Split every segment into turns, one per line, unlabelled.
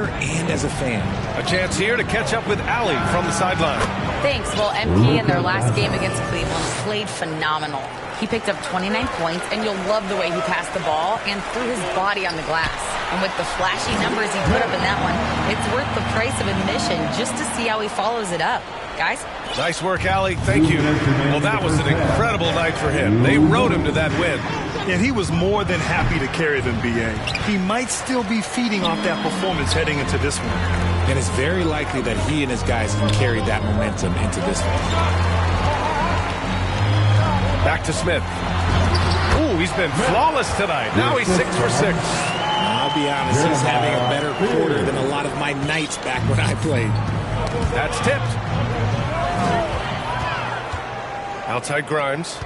and as a fan.
A chance here to catch up with Allie from the sideline.
Thanks. Well, MP in their last game against Cleveland played phenomenal. He picked up 29 points, and you'll love the way he passed the ball and threw his body on the glass. And with the flashy numbers he put up in that one, it's worth the price of admission just to see how he follows it up. Guys?
Nice work, Allie. Thank you. Well, that was an incredible night for him. They rode him to that win.
And he was more than happy to carry them, B.A. He might still be feeding off that performance heading into this one.
And it's very likely that he and his guys can carry that momentum into this one.
Back to Smith. Ooh, he's been flawless tonight. Now he's 6 for 6.
I'll be honest, he's having a better quarter than a lot of my nights back when I played.
That's tipped. Outside Grimes.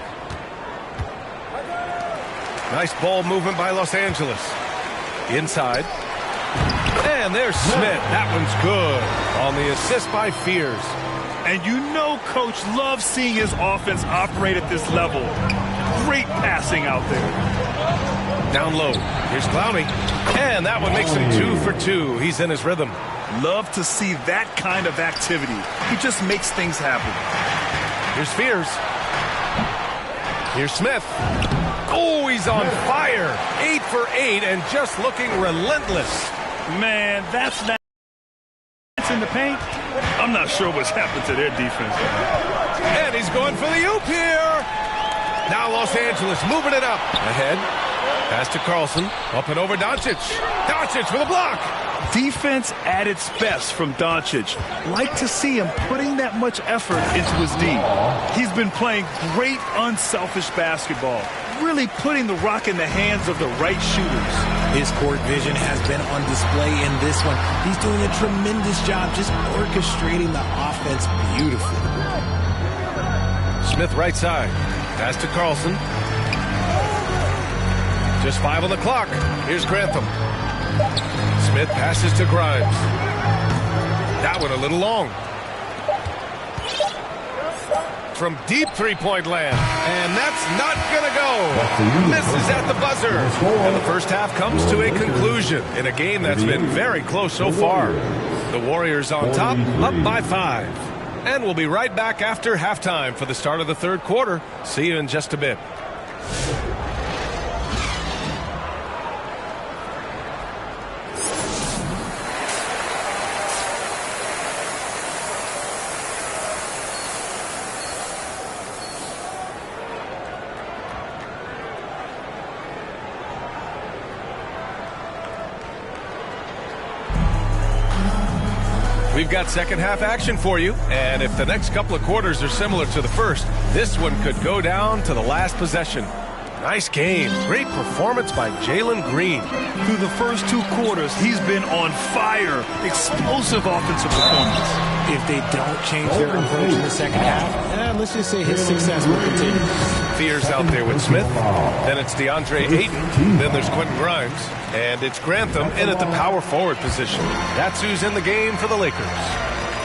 Nice ball movement by Los Angeles. Inside. And there's Smith. That one's good on the assist by Fears.
And you know Coach loves seeing his offense operate at this level. Great passing out there.
Down low. Here's Clowney. And that one makes him 2 for 2. He's in his rhythm.
Love to see that kind of activity. He just makes things happen.
Here's Fears. Here's Smith. Oh, he's on fire. 8 for 8 and just looking relentless.
Man, that's in the paint. I'm not sure what's happened to their defense.
And he's going for the oop here. Now Los Angeles moving it up. Ahead. Pass to Carlson. Up and over Doncic. Doncic with a block.
Defense at its best from Doncic. Like to see him putting that much effort into his D. He's been playing great unselfish basketball. Really putting the rock in the hands of the right shooters.
His court vision has been on display in this one. He's doing a tremendous job just orchestrating the offense beautifully.
Smith right side. Pass to Carlson. Just 5 on the clock. Here's Grantham. Smith passes to Grimes. That one a little long. From deep three-point land. And that's not going to go. Misses at the buzzer. And the first half comes to a conclusion in a game that's been very close so far. The Warriors on top, up by 5. And we'll be right back after halftime for the start of the third quarter. See you in just a bit. We've got second half action for you, and if the next couple of quarters are similar to the first, this one could go down to the last possession. Nice game. Great performance by Jalen Green.
Through the first 2 quarters, he's been on fire. Explosive offensive performance.
If they don't change their approach in the second half, let's just say his success will continue.
Fears out there with Smith. Then it's DeAndre Ayton. Then there's Quentin Grimes. And it's Grantham in at the power forward position. That's who's in the game for the Lakers.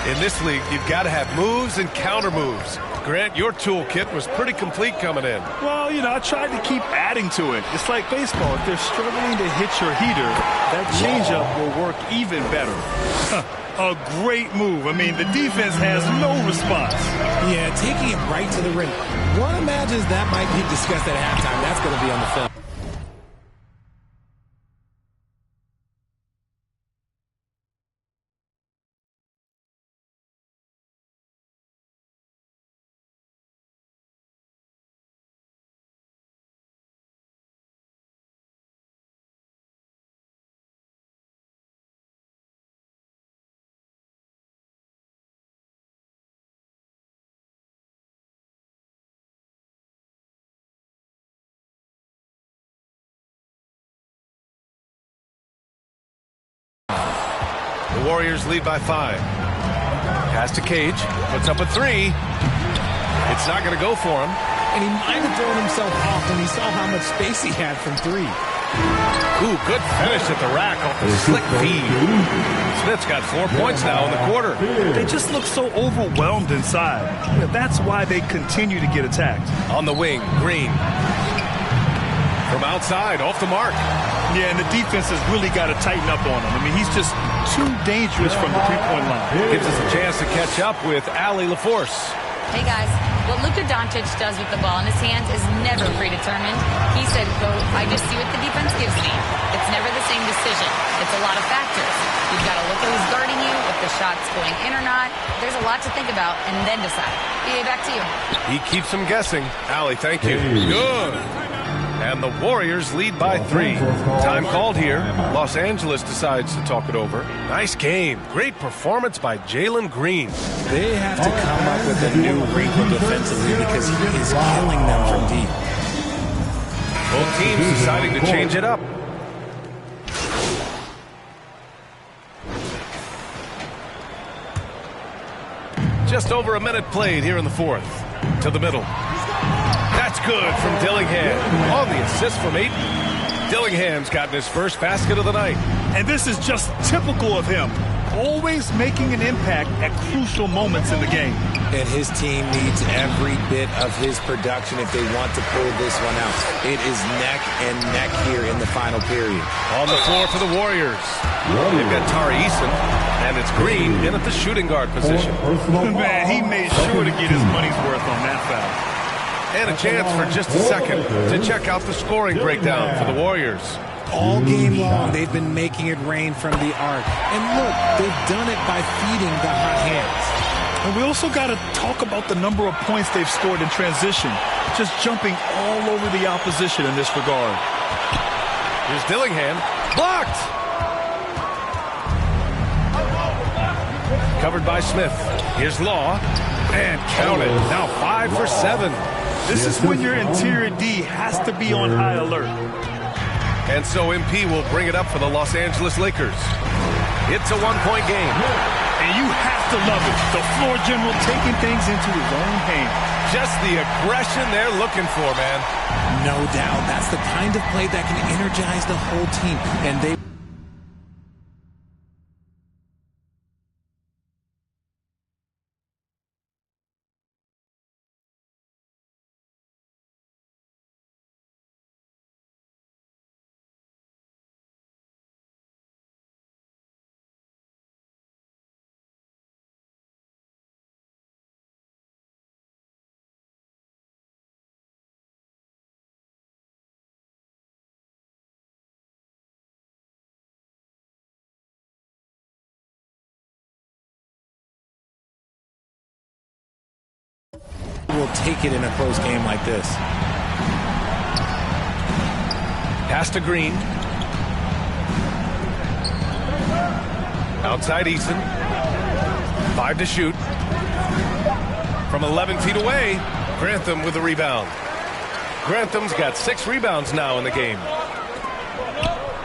In this league, you've got to have moves and counter moves. Grant, your toolkit was pretty complete coming in.
Well, you know, I tried to keep adding to it. It's like baseball. If they're struggling to hit your heater, that changeup will work even better. A great move. I mean, the defense has no response.
Yeah, taking it right to the rim. One imagines that might be discussed at halftime. That's going to be on the film.
The Warriors lead by 5. Pass to Cage. Puts up a 3. It's not going to go for him.
And he might have thrown himself off when he saw how much space he had from 3.
Ooh, good finish at the rack off the slick feed. Smith's got 4 points now in the quarter.
They just look so overwhelmed inside. That's why they continue to get attacked.
On the wing, Green. From outside, off the mark.
Yeah, and the defense has really got to tighten up on him. I mean, he's just too dangerous from the three-point line.
Gives us a chance to catch up with Allie LaForce.
Hey, guys. What Luka Doncic does with the ball in his hands is never predetermined. He said, quote, I just see what the defense gives me. It's never the same decision. It's a lot of factors. You've got to look at who's guarding you, if the shot's going in or not. There's a lot to think about, and then decide. BA, back to you.
He keeps them guessing. Allie, thank you. Good. And the Warriors lead by 3. Time called here. Los Angeles decides to talk it over. Nice game. Great performance by Jalen Green.
They have to come up with a new wrinkle defensively because he is killing them from deep.
Both teams deciding to change it up. Just over a minute played here in the fourth. To the middle. That's good from Dillingham. On the assist from Ayton. Dillingham's gotten his first basket of the night.
And this is just typical of him. Always making an impact at crucial moments in the game.
And his team needs every bit of his production if they want to pull this one out. It is neck and neck here in the final period.
On the floor for the Warriors. They've got Tari Eason, and it's Green in at the shooting guard position.
Man, he made sure to get his money's worth on that foul.
And a chance for just a second to check out the scoring breakdown for the Warriors.
All game long, they've been making it rain from the arc. And look, they've done it by feeding the hot hands.
And we also got to talk about the number of points they've scored in transition. Just jumping all over the opposition in this regard.
Here's Dillingham. Blocked! Covered by Smith. Here's Law. And counted. Now 5 for 7.
This is when your interior D has to be on high alert.
And so MP will bring it up for the Los Angeles Lakers. It's a one-point game.
And you have to love it. The floor general taking things into his own hands.
Just the aggression they're looking for, man.
No doubt. That's the kind of play that can energize the whole team. And they... will take it in a close game like this.
Pass to Green. Outside Eason. 5 to shoot. From 11 feet away, Grantham with the rebound. Grantham's got 6 rebounds now in the game.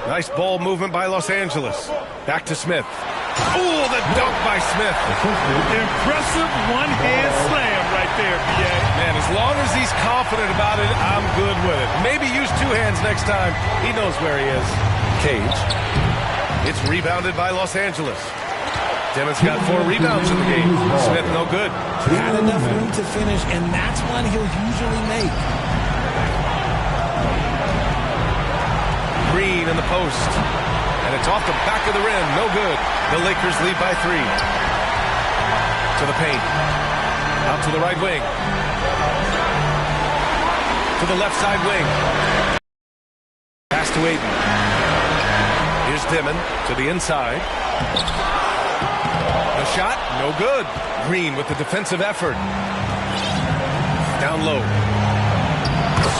Nice ball movement by Los Angeles. Back to Smith. Oh, the dunk by Smith.
Impressive one-hand slam right there, B.A.
Man, as long as he's confident about it, I'm good with it. Maybe use 2 hands next time. He knows where he is. Cage. It's rebounded by Los Angeles. Timmons got 4 rebounds in the game. Smith no good.
Had enough room to finish, and that's one he'll usually make.
Green in the post. And it's off the back of the rim. No good. The Lakers lead by 3. To the paint. Out to the right wing. To the left side wing. Pass to Ayton. Here's Dimon to the inside. The shot, no good. Green with the defensive effort. Down low.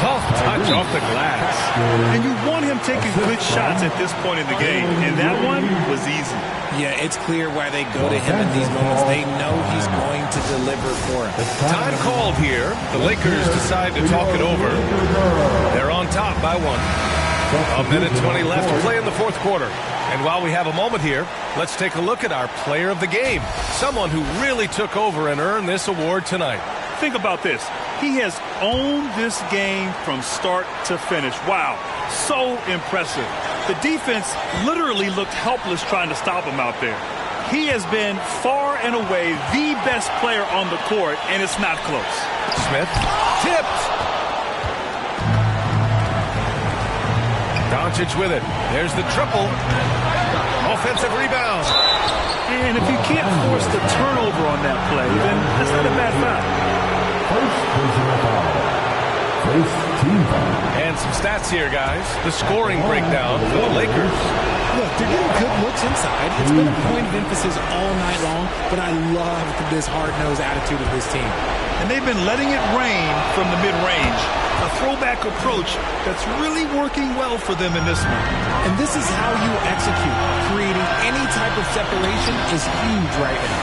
Soft touch off the glass.
And you want him taking good shots at this point in the game. And that one was easy.
Yeah, it's clear why they go to him in these moments. They know he's going to deliver for him.
Time called here. The Lakers decide to talk it over. They're on top by 1. A minute 20 left to play in the fourth quarter. And while we have a moment here, let's take a look at our player of the game. Someone who really took over and earned this award tonight.
Think about this. He has owned this game from start to finish. Wow, so impressive. The defense literally looked helpless trying to stop him out there. He has been far and away the best player on the court, and it's not close.
Smith tipped. Doncic with it. There's the triple. Offensive rebound.
And if you can't force the turnover on that play, then that's not a bad foul.
First personal foul. First team foul.
And some stats here, guys. The scoring breakdown for the Lakers.
Look, they're getting good looks inside. It's been a point of emphasis all night long, but I love this hard-nosed attitude of this team.
And they've been letting it rain from the mid-range. A throwback approach that's really working well for them in this one.
And this is how you execute. Creating any type of separation is huge right now.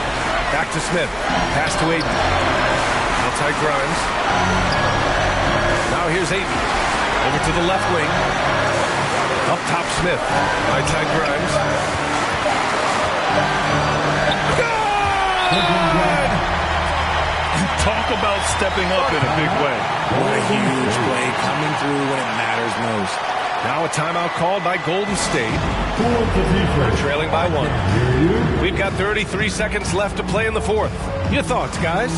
Back to Smith. Pass to Ayton. Outside Grimes. Now here's Ayton. Over to the left wing. Up top Smith. Outside Grimes. Good!
Talk about stepping up in a big way.
What a huge play coming through when it matters most.
Now a timeout called by Golden State. They're trailing by 1. We've got 33 seconds left to play in the fourth. Your thoughts, guys?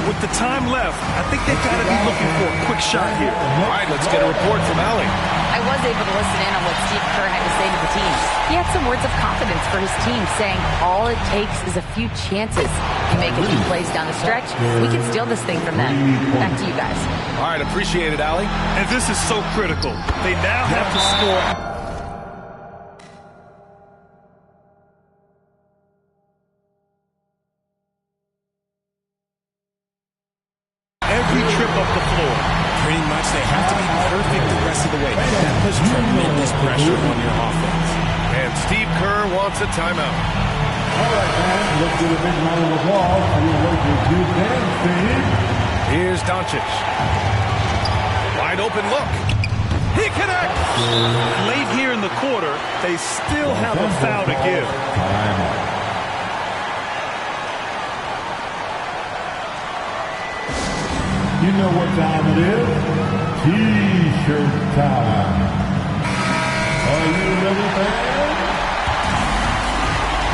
With the time left, I think they've got to be looking for a quick shot here.
All right, let's get a report from Allie.
I was able to listen in on what Steve Kerr had to say to the team. He had some words of confidence for his team, saying all it takes is a few chances. You make a few plays down the stretch, we can steal this thing from them. Back to you guys.
All right, appreciate it, Allie.
And this is so critical. They now have to score. Every trip up the floor.
Pretty much they have to be perfect the rest of the way. That puts tremendous pressure on your offense.
And Steve Kerr wants a timeout.
All right, man. Let's do a big round of applause for your Lakers defense, Steve.
Here's Doncic. Wide open look. He connects.
Late here in the quarter, they still have a foul to give.
You know what time it is? T-shirt time. Are you ready, fans?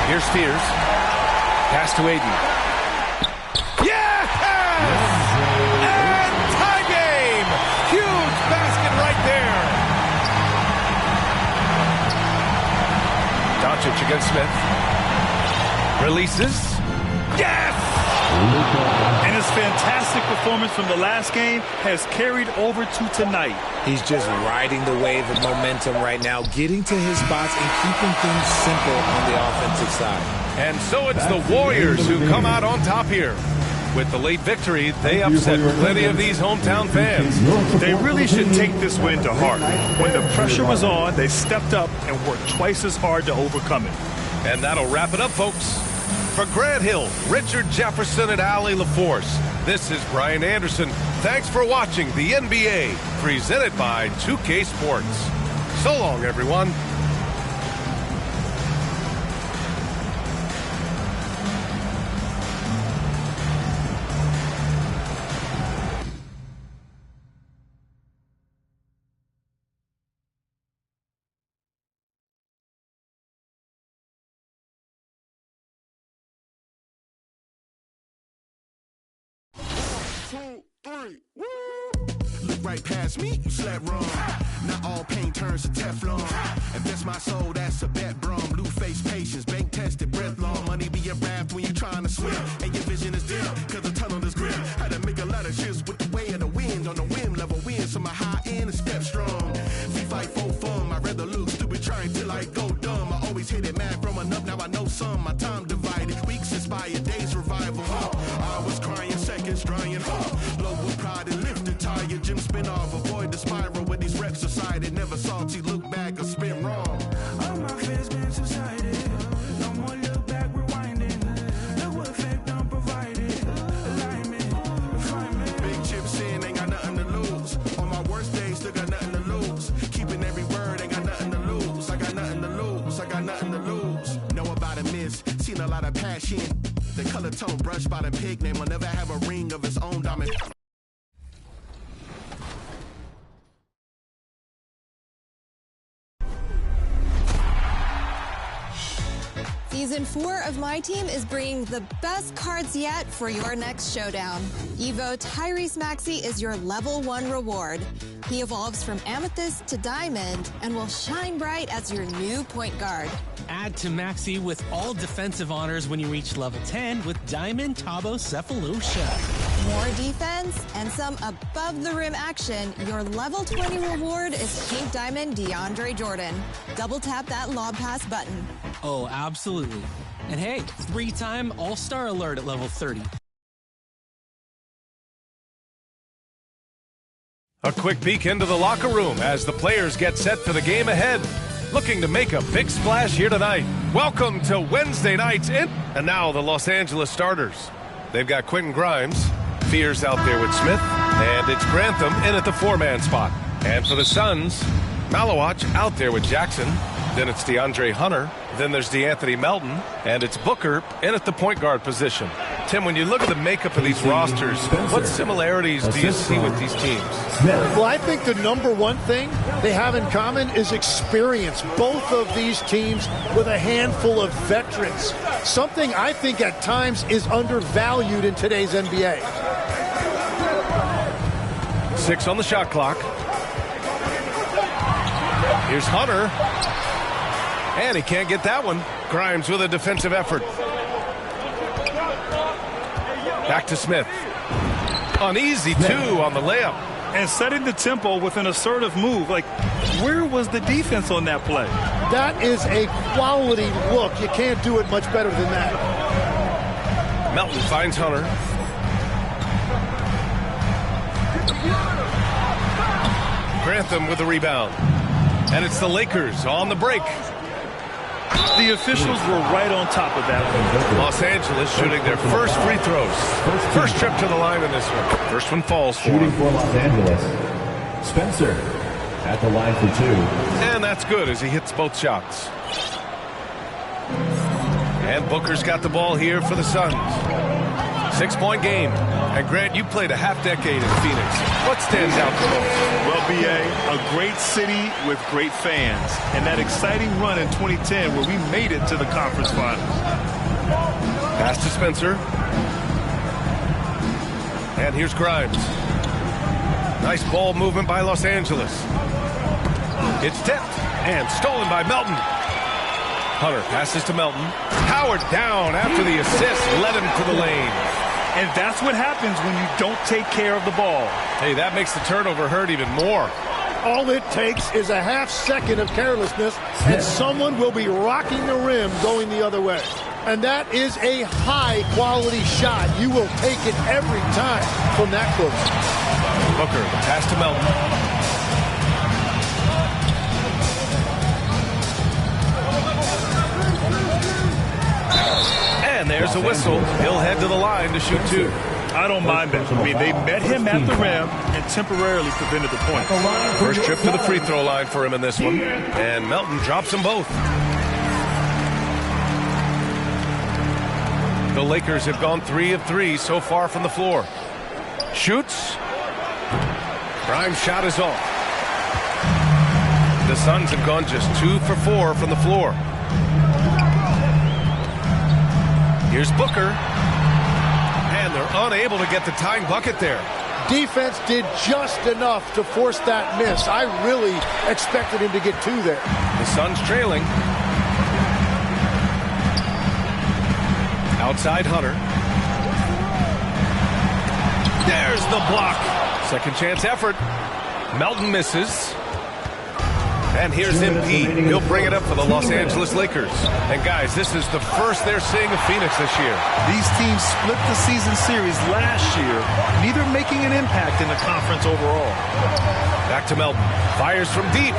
Here's Spears. Pass to Ayton. Yes! And tie game! Huge basket right there. Doncic against Smith. Releases. Yes!
And his fantastic performance from the last game has carried over to tonight.
He's just riding the wave of momentum right now, getting to his spots and keeping things simple on the offensive side.
And so it's the Warriors who come out on top here. With the late victory, they upset plenty of these hometown fans.
They really should take this win to heart. When the pressure was on, they stepped up and worked twice as hard to overcome it.
And that'll wrap it up, folks. For Grant Hill, Richard Jefferson, and Allie LaForce, this is Brian Anderson. Thanks for watching the NBA, presented by 2K Sports. So long, everyone.
Look right past me, you slept wrong. Not all paint turns to Teflon. Invest my soul, that's a bet, brum. Blue face patience, bank tested, breath long. Money be a raft when you're trying to swim. And your vision is dim, cause the tunnel is grim. Had to make a lot of shifts with the way of the wind. On the whim, level win, so my high end is step strong. We fight for fun, I'd rather look stupid trying till I go dumb. I always hated math growing up, now I know some. My time divided, weeks inspired, days revival. I was crying seconds, drying. Low with pride and lifted, tired, gym spin off. Avoid the spiral with these reps decided. Never salty, look back or spin wrong. All my fears been subsided. No more look back, rewinding. No effect unprovided. Alignment, refinement. Big chips in, ain't got nothing to lose. On my worst days, still got nothing to lose. Keeping every word, ain't got nothing to lose. I got nothing to lose, I got nothing to lose. Know about a miss, seen a lot of passion. The color tone brushed by the pig name will never have a ring of its own diamond.
Season 4 of My Team is bringing the best cards yet for your next showdown. Evo Tyrese Maxey is your level 1 reward. He evolves from amethyst to diamond and will shine bright as your new point guard.
Add to Maxey with all defensive honors when you reach level 10 with Diamond Tabo Cephalosha.
More defense and some above-the-rim action. Your level 20 reward is Pink Diamond DeAndre Jordan. Double tap that lob pass button.
Oh, absolutely. And hey, 3-time All-Star alert at level 30.
A quick peek into the locker room as the players get set for the game ahead. Looking to make a big splash here tonight. Welcome to Wednesday night's in. And now the Los Angeles starters. They've got Quentin Grimes, Fears out there with Smith, and it's Grantham in at the 4-man spot. And for the Suns, Malawach out there with Jackson. Then it's DeAndre Hunter. Then there's DeAnthony Melton. And it's Booker in at the point guard position. Tim, when you look at the makeup of these rosters, what similarities do you see with these teams?
Well, I think the number one thing they have in common is experience. Both of these teams with a handful of veterans. Something I think at times is undervalued in today's NBA.
6 on the shot clock. Here's Hunter. And he can't get that one. Grimes with a defensive effort. Back to Smith. Uneasy, too, on the layup.
And setting the tempo with an assertive move. Like, where was the defense on that play?
That is a quality look. You can't do it much better than that.
Melton finds Hunter. Grantham with the rebound. And it's the Lakers on the break.
The officials were right on top of that one.
Los Angeles shooting their first free throws. First trip to the line in this one. First one falls for
Shooting
him.
for Los Angeles. Spencer at the line for 2.
And that's good as he hits both shots. And Booker's got the ball here for the Suns. 6-point game. And Grant, you played a half-decade in Phoenix. What stands out the most?
Well, B.A., a great city with great fans. And that exciting run in 2010 where we made it to the conference finals.
Pass to Spencer. And here's Grimes. Nice ball movement by Los Angeles. It's tipped and stolen by Melton. Hunter passes to Melton. Howard down after the assist led him to the lane.
And that's what happens when you don't take care of the ball.
Hey, that makes the turnover hurt even more.
All it takes is a half second of carelessness, and someone will be rocking the rim going the other way. And that is a high-quality shot. You will take it every time from that close.
Booker, the pass to Melton. And there's a whistle. He'll head to the line to shoot 2.
I don't mind that. I mean, they met him at the rim and temporarily prevented the point.
First trip to the free throw line for him in this one. And Melton drops them both. The Lakers have gone 3 of 3 so far from the floor. Shoots. Grimes' shot is off. The Suns have gone just 2 for 4 from the floor. Here's Booker. And they're unable to get the tying bucket there.
Defense did just enough to force that miss. I really expected him to get 2 there.
The Suns trailing. Outside Hunter. There's the block. Second chance effort. Melton misses. And here's MP. He'll bring it up for the Los Angeles Lakers. And guys, this is the first they're seeing of Phoenix this year.
These teams split the season series last year, neither making an impact in the conference overall.
Back to Melton. Fires from deep.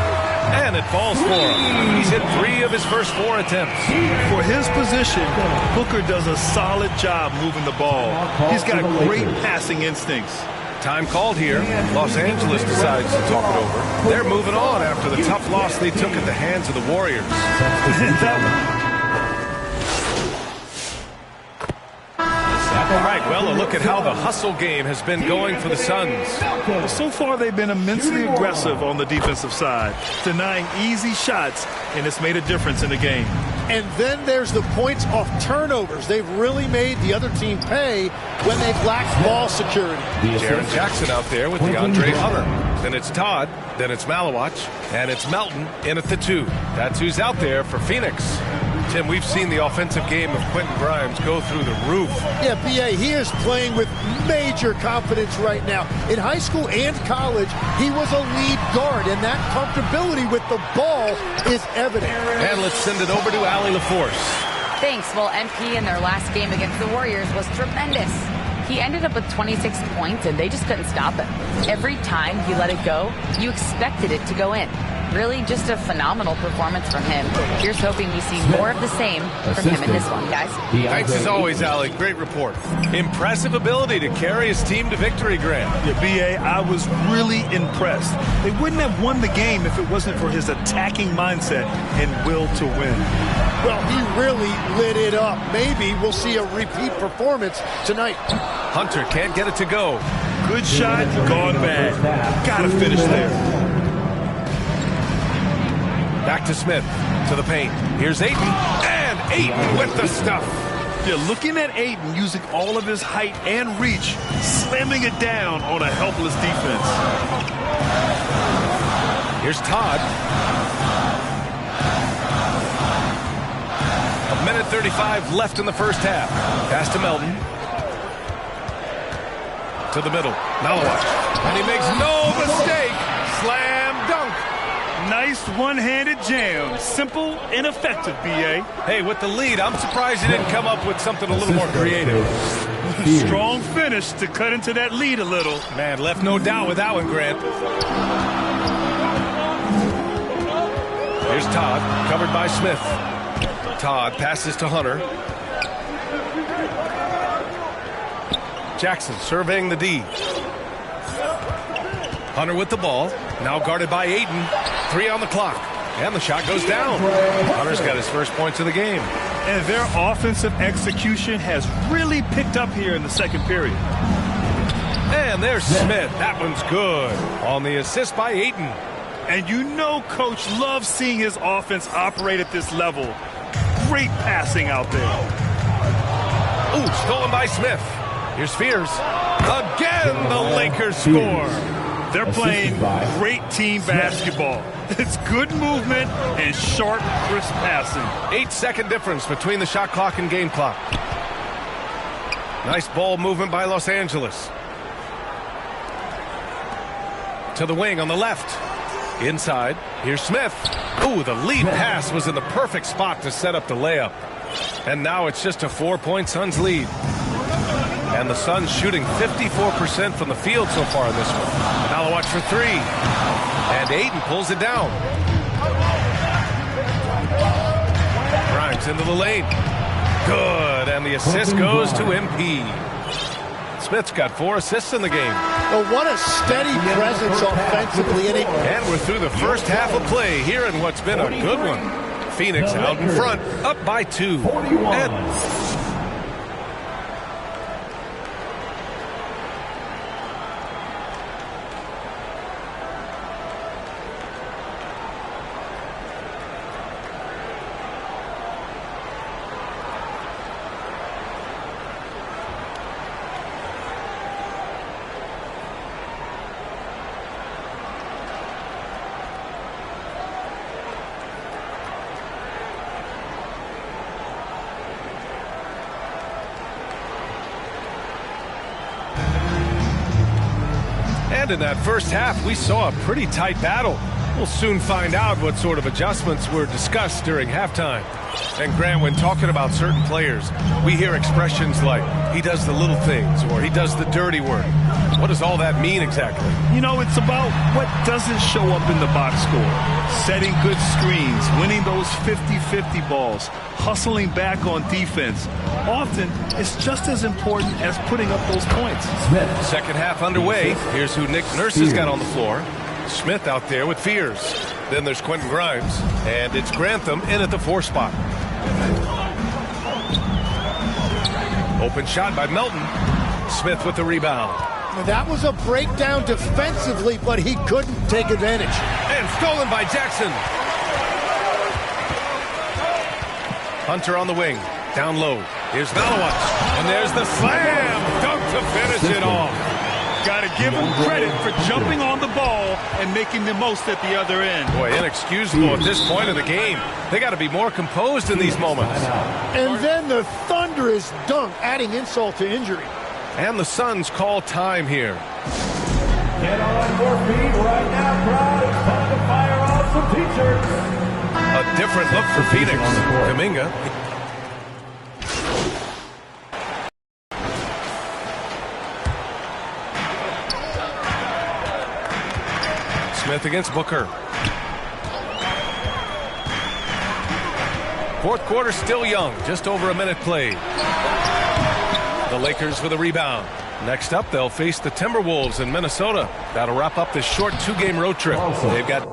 And it falls for him. He's hit 3 of his first 4 attempts.
For his position, Booker does a solid job moving the ball. He's got great passing instincts.
Time called here. Los Angeles decides to talk it over. They're moving on after the tough loss they took at the hands of the Warriors. All right, well, a look at how the hustle game has been going for the Suns.
So far, they've been immensely aggressive on the defensive side, denying easy shots, and it's made a difference in the game.
And then there's the points off turnovers. They've really made the other team pay when they've lacked ball security.
Jaren Jackson out there with DeAndre Hunter. Then it's Todd. Then it's Malawach. And it's Melton in at the 2. That's who's out there for Phoenix. Tim, we've seen the offensive game of Quentin Grimes go through the roof.
Yeah, B.A., he is playing with major confidence right now. In high school and college, he was a lead guard, and that comfortability with the ball is evident.
And let's send it over to Allie LaForce.
Thanks. Well, MP in their last game against the Warriors was tremendous. He ended up with 26 points, and they just couldn't stop him. Every time he let it go, you expected it to go in. Really just a phenomenal performance from him. Here's hoping we see more of the same from him in this one, guys.
Thanks as always, Allie. Great report. Impressive ability to carry his team to victory, Grant.
Yeah, B.A., I was really impressed. They wouldn't have won the game if it wasn't for his attacking mindset and will to win.
Well, he really lit it up. Maybe we'll see a repeat performance tonight.
Hunter can't get it to go.
Good shot, gone bad. Gotta finish there.
Back to Smith, to the paint. Here's Ayton, and Ayton with the stuff.
Yeah, looking at Ayton using all of his height and reach, slamming it down on a helpless defense.
Here's Todd. 1:35 left in the first half. Pass to Melton. To the middle. Malawach. And he makes no mistake. Slam dunk.
Nice one-handed jam. Simple and effective, B.A.
Hey, with the lead, I'm surprised he didn't come up with something a little more creative.
Strong finish to cut into that lead a little.
Man, left no doubt with that one, Grant. Here's Todd, covered by Smith. Todd passes to Hunter. Jackson surveying the D. Hunter with the ball, now guarded by Ayton. 3 on the clock, and the shot goes down. Hunter's got his first points of the game.
And their offensive execution has really picked up here in the second period.
And there's Smith. That one's good. On the assist by Ayton.
And you know Coach loves seeing his offense operate at this level. Great passing out there.
Ooh, stolen by Smith. Here's Spears. Again, the Lakers score.
They're playing great team basketball. It's good movement and sharp, crisp passing.
8-second difference between the shot clock and game clock. Nice ball movement by Los Angeles. To the wing on the left. Inside, here's Smith. Ooh, the lead pass was in the perfect spot to set up the layup. And now it's just a 4-point Suns lead. And the Suns shooting 54% from the field so far in this one. Malawach for 3. And Ayton pulls it down. Grimes into the lane. Good. And the assist goes to MP. Smith's got 4 assists in the game.
Oh, what a steady presence offensively.
And we're through the first half of play here in what's been a good one. Phoenix out in front, up by 2. And in that first half, we saw a pretty tight battle. We'll soon find out what sort of adjustments were discussed during halftime. And Grant, when talking about certain players, we hear expressions like, he does the little things, or he does the dirty work. What does all that mean exactly?
You know, it's about what doesn't show up in the box score. Setting good screens, winning those 50-50 balls, hustling back on defense. Often, it's just as important as putting up those points.
Second half underway. Here's who Nick Nurse has got on the floor. Smith out there with Fears. Then there's Quentin Grimes. And it's Grantham in at the 4 spot. Open shot by Melton. Smith with the rebound.
That was a breakdown defensively, but he couldn't take advantage.
And stolen by Jackson. Hunter on the wing. Down low. Here's Malowicz. And there's the slam dunk to finish it off.
Got to give him credit for jumping on the ball and making the most at the other end.
Boy, inexcusable at this point of the game. They got to be more composed in these moments.
And then the thunderous dunk, adding insult to injury.
And the Suns call time here.
Get on your feet right now, crowd. It's time to fire off some T-shirts.
A different look for Phoenix. Kuminga. Smith against Booker. Fourth quarter still young. Just over a minute played. The Lakers with a rebound. Next up, they'll face the Timberwolves in Minnesota. That'll wrap up this short two-game road trip. They've got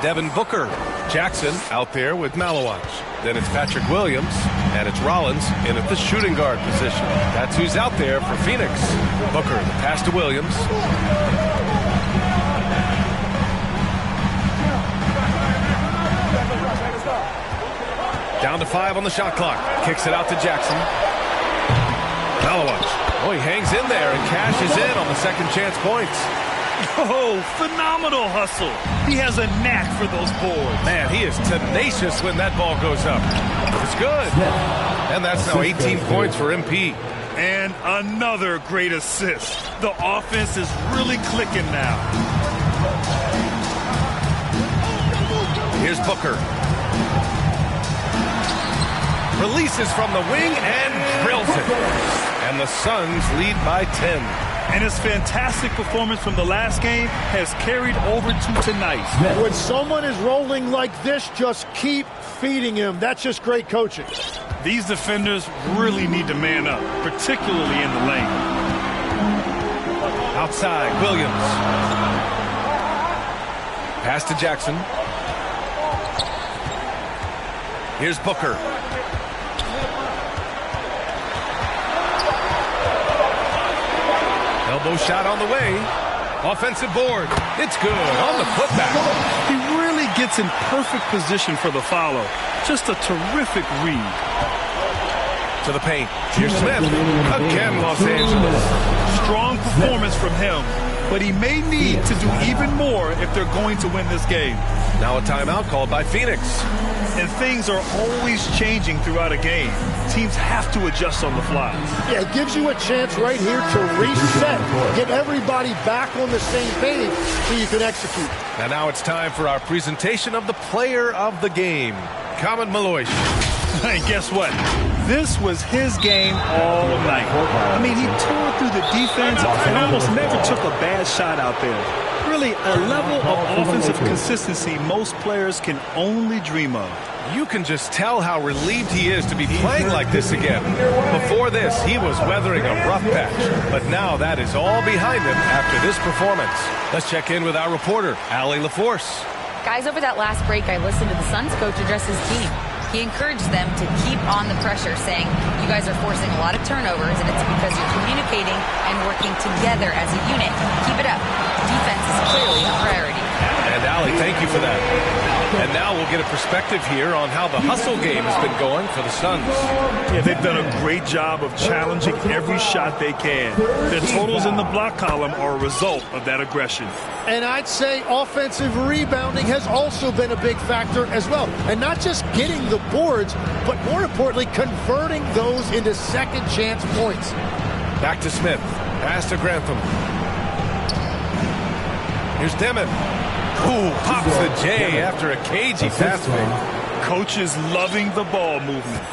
Devin Booker. Jackson out there with Malowicz. Then it's Patrick Williams, and it's Rollins in at the shooting guard position. That's who's out there for Phoenix. Booker, the pass to Williams. Down to 5 on the shot clock. Kicks it out to Jackson. Malowicz. Oh, he hangs in there and cashes in on the second chance points.
Oh, phenomenal hustle. He has a knack for those boards.
Man, he is tenacious when that ball goes up. It's good. And that's now 18 points for MP.
And another great assist. The offense is really clicking now.
Here's Booker. Releases from the wing and drills it. And the Suns lead by 10.
And his fantastic performance from the last game has carried over to tonight.
When someone is rolling like this, just keep feeding him. That's just great coaching.
These defenders really need to man up, particularly in the lane.
Outside, Williams. Pass to Jackson. Here's Booker. Elbow shot on the way. Offensive board. It's good on the putback.
He really gets in perfect position for the follow. Just a terrific read.
To the paint. Here's Smith. Again, Los Angeles.
Strong performance from him, but he may need to do even more if they're going to win this game.
Now a timeout called by Phoenix.
And things are always changing throughout a game. Teams have to adjust on the fly.
Yeah, it gives you a chance right here to reset. Get everybody back on the same page so you can execute.
And now it's time for our presentation of the player of the game, Kamil Malowicz.
And guess what? This was his game all night. I mean, he tore through the defense and almost never took a bad shot out there. Really a level of offensive consistency most players can only dream of.
You can just tell how relieved he is to be playing like this again. Before this, he was weathering a rough patch, but now that is all behind him after this performance. Let's check in with our reporter, Allie LaForce.
Guys, over that last break, I listened to the Suns coach address his team. He encouraged them to keep on the pressure, saying, you guys are forcing a lot of turnovers, and it's because you're communicating and working together as a unit. Keep it up. Defense is clearly a priority.
And Allie, thank you for that. And now we'll get a perspective here on how the hustle game has been going for the Suns.
Yeah, they've done a great job of challenging every shot they can. Their totals in the block column are a result of that aggression.
And I'd say offensive rebounding has also been a big factor as well. And not just getting the boards, but more importantly, converting those into second chance points.
Back to Smith. Pass to Grantham. Here's Demon. Ooh, pops the J after a cagey pass fake.
Coach is loving the ball movement.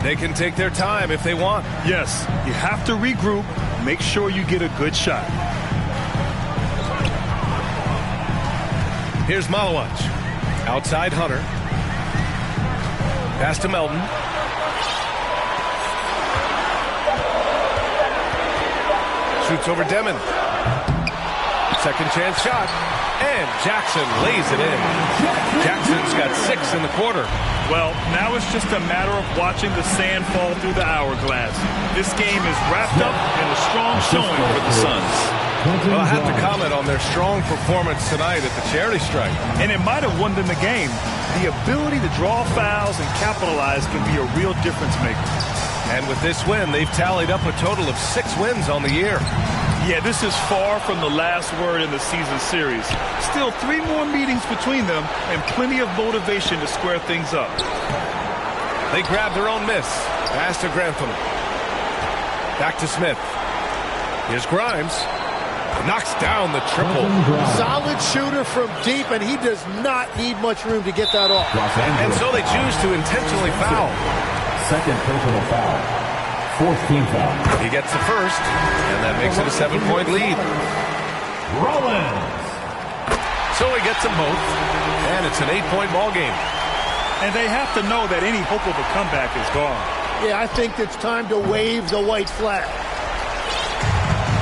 They can take their time if they want.
Yes, you have to regroup. Make sure you get a good shot.
Here's Malowicz. Outside Hunter. Pass to Melton. Shoots over Demon. Second chance shot. And Jackson lays it in. Jackson's got 6 in the quarter.
Well, now it's just a matter of watching the sand fall through the hourglass. This game is wrapped up in a strong showing for the Suns.
Well, I have to comment on their strong performance tonight at the charity stripe.
And it might have won them the game. The ability to draw fouls and capitalize can be a real difference maker.
And with this win, they've tallied up a total of 6 wins on the year.
Yeah, this is far from the last word in the season series. Still 3 more meetings between them and plenty of motivation to square things up.
They grab their own miss. Pass to Grantham. Back to Smith. Here's Grimes. Knocks down the triple.
Solid shooter from deep, and he does not need much room to get that off.
And so they choose to intentionally foul.
Second personal foul. 4th team foul.
He gets the first, and that makes it a 7-point lead.
Rollins.
So he gets them both, and it's an 8-point ball game.
And they have to know that any hope of a comeback is gone.
Yeah, I think it's time to wave the white flag.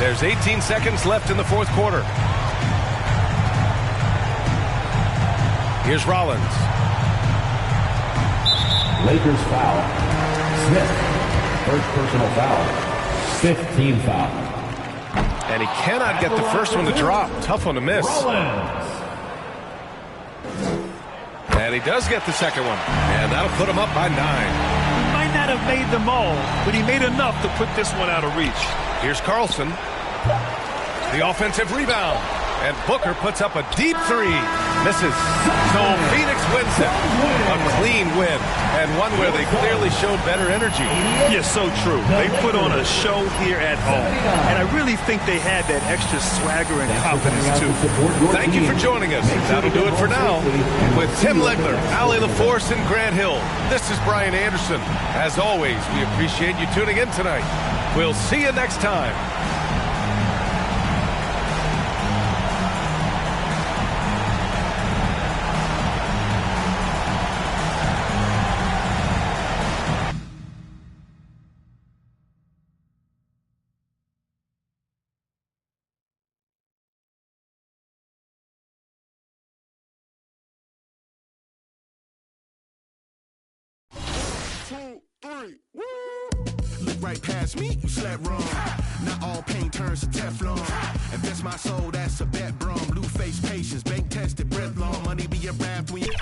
There's 18 seconds left in the 4th quarter. Here's Rollins.
Lakers foul. Smith. First personal foul. 5th team foul.
And he cannot get the first one to drop. Tough one to miss.
Rollins.
And he does get the second one. And that'll put him up by 9.
He might not have made them all, but he made enough to put this one out of reach.
Here's Carlson. The offensive rebound. And Booker puts up a deep 3. Misses. So Phoenix wins it. A clean win. And one where they clearly showed better energy.
Yeah, so true. They put on a show here at home. And I really think they had that extra swagger and confidence, too.
Thank you for joining us. That'll do it for now. With Tim Legler, Allie LaForce, and Grant Hill, this is Brian Anderson. As always, we appreciate you tuning in tonight. We'll see you next time.
Look right past me, you slept wrong. Not all paint turns to Teflon. Invest my soul, that's a bet, brum. Blue face patience, bank tested, breath long. Money be a raft when you...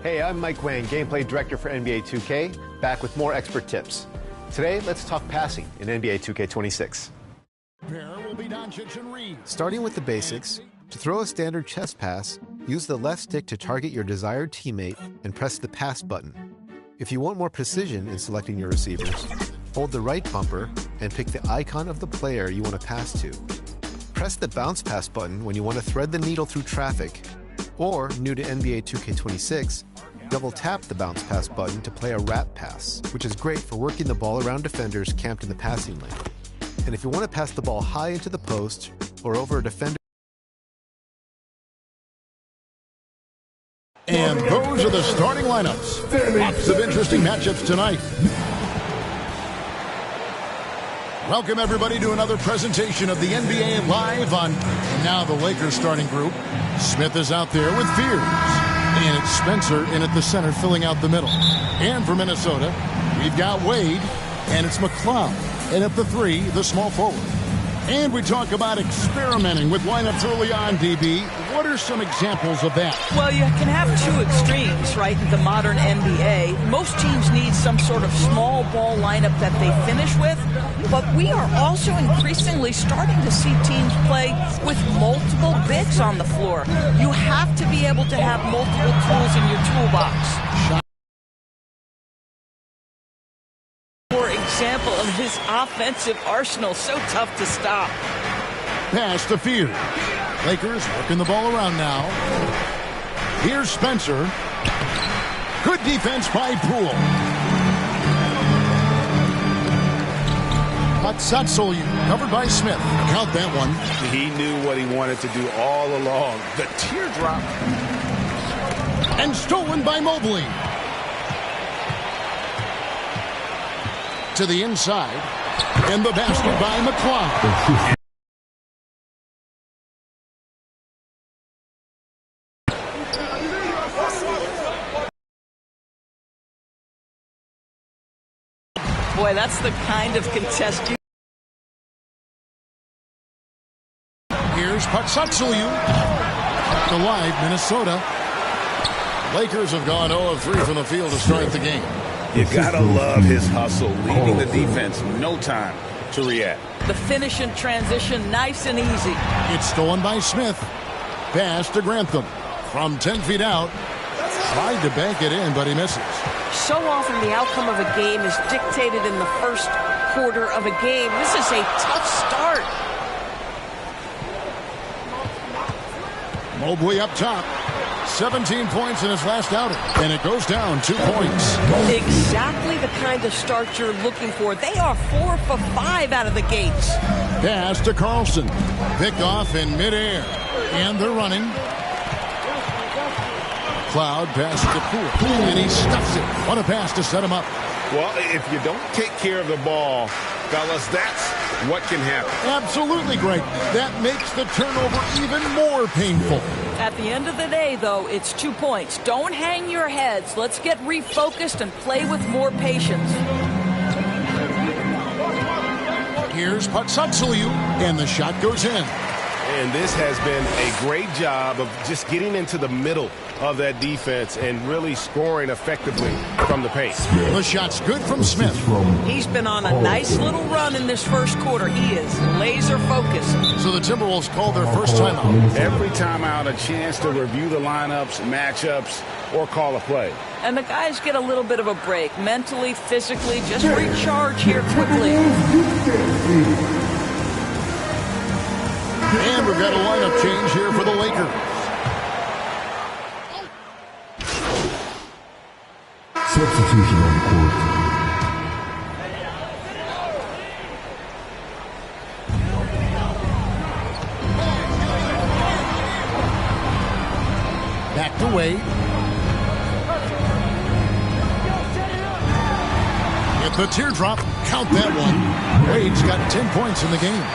Hey, I'm Mike Wang, Gameplay Director for NBA 2K, back with more expert tips. Today, let's talk passing in NBA 2K26. Starting with the basics, to throw a standard chest pass, use the left stick to target your desired teammate and press the pass button. If you want more precision in selecting your receivers, hold the right bumper and pick the icon of the player you want to pass to. Press the bounce pass button when you want to thread the needle through traffic, or, new to NBA 2K26, double tap the bounce pass button to play a wrap pass, which is great for working the ball around defenders camped in the passing lane. And if you want to pass the ball high into the post or over a defender.
And those are the starting lineups. Lots of interesting matchups tonight. Welcome everybody to another presentation of the NBA Live on now the Lakers starting group. Smith is out there with Fears. And it's Spencer in at the center filling out the middle. And for Minnesota, we've got Wade, and it's McLeod. And at the 3, the small forward. And we talk about experimenting with lineups early on, DB. What are some examples of that?
Well, you can have 2 extremes, right, in the modern NBA. Most teams need some sort of small ball lineup that they finish with, but we are also increasingly starting to see teams play with multiple bigs on the floor. You have to be able to have multiple tools in your toolbox. Example of his offensive arsenal, so tough to stop.
Pass to Fear. Lakers working the ball around now. Here's Spencer. Good defense by Poole. Patsatsolu covered by Smith. Count that one.
He knew what he wanted to do all along. The teardrop.
And stolen by Mobley. To the inside, and the basket by McLeod.
Boy, that's the kind of contest you...
Here's Patsatsuyu. Alive, Minnesota. Lakers have gone 0 of 3 from the field to start the game.
You gotta love his hustle, leaving the defense no time to react.
The finish in transition, nice and easy.
It's stolen by Smith. Pass to Grantham. From 10 feet out. Tried to bank it in, but he misses.
So often the outcome of a game is dictated in the first quarter of a game. This is a tough start.
Mobley up top. 17 points in his last outing, and it goes down 2 points.
Exactly the kind of start you're looking for. They are 4 for 5 out of the gates.
Pass to Carlson. Picked off in midair, and they're running. Cloud passes to Poole, and he stuffs it. What a pass to set him up.
Well, if you don't take care of the ball, fellas, that's what can happen.
Absolutely great. That makes the turnover even more painful.
At the end of the day, though, it's 2 points. Don't hang your heads. Let's get refocused and play with more patience.
Here's Patsatsuyu, and the shot goes in.
And this has been a great job of just getting into the middle of that defense and really scoring effectively from the paint.
The shot's good from Smith.
He's been on a nice little run in this first quarter. He is laser focused.
So the Timberwolves call their first timeout.
Every timeout, a chance to review the lineups, matchups, or call a play.
And the guys get a little bit of a break. Mentally, physically, just recharge here quickly.
And we've got a lineup change here for the Lakers.
Substitution on the court.
Back to Wade. Hit the teardrop. Count that one. Wade's got 10 points in the game.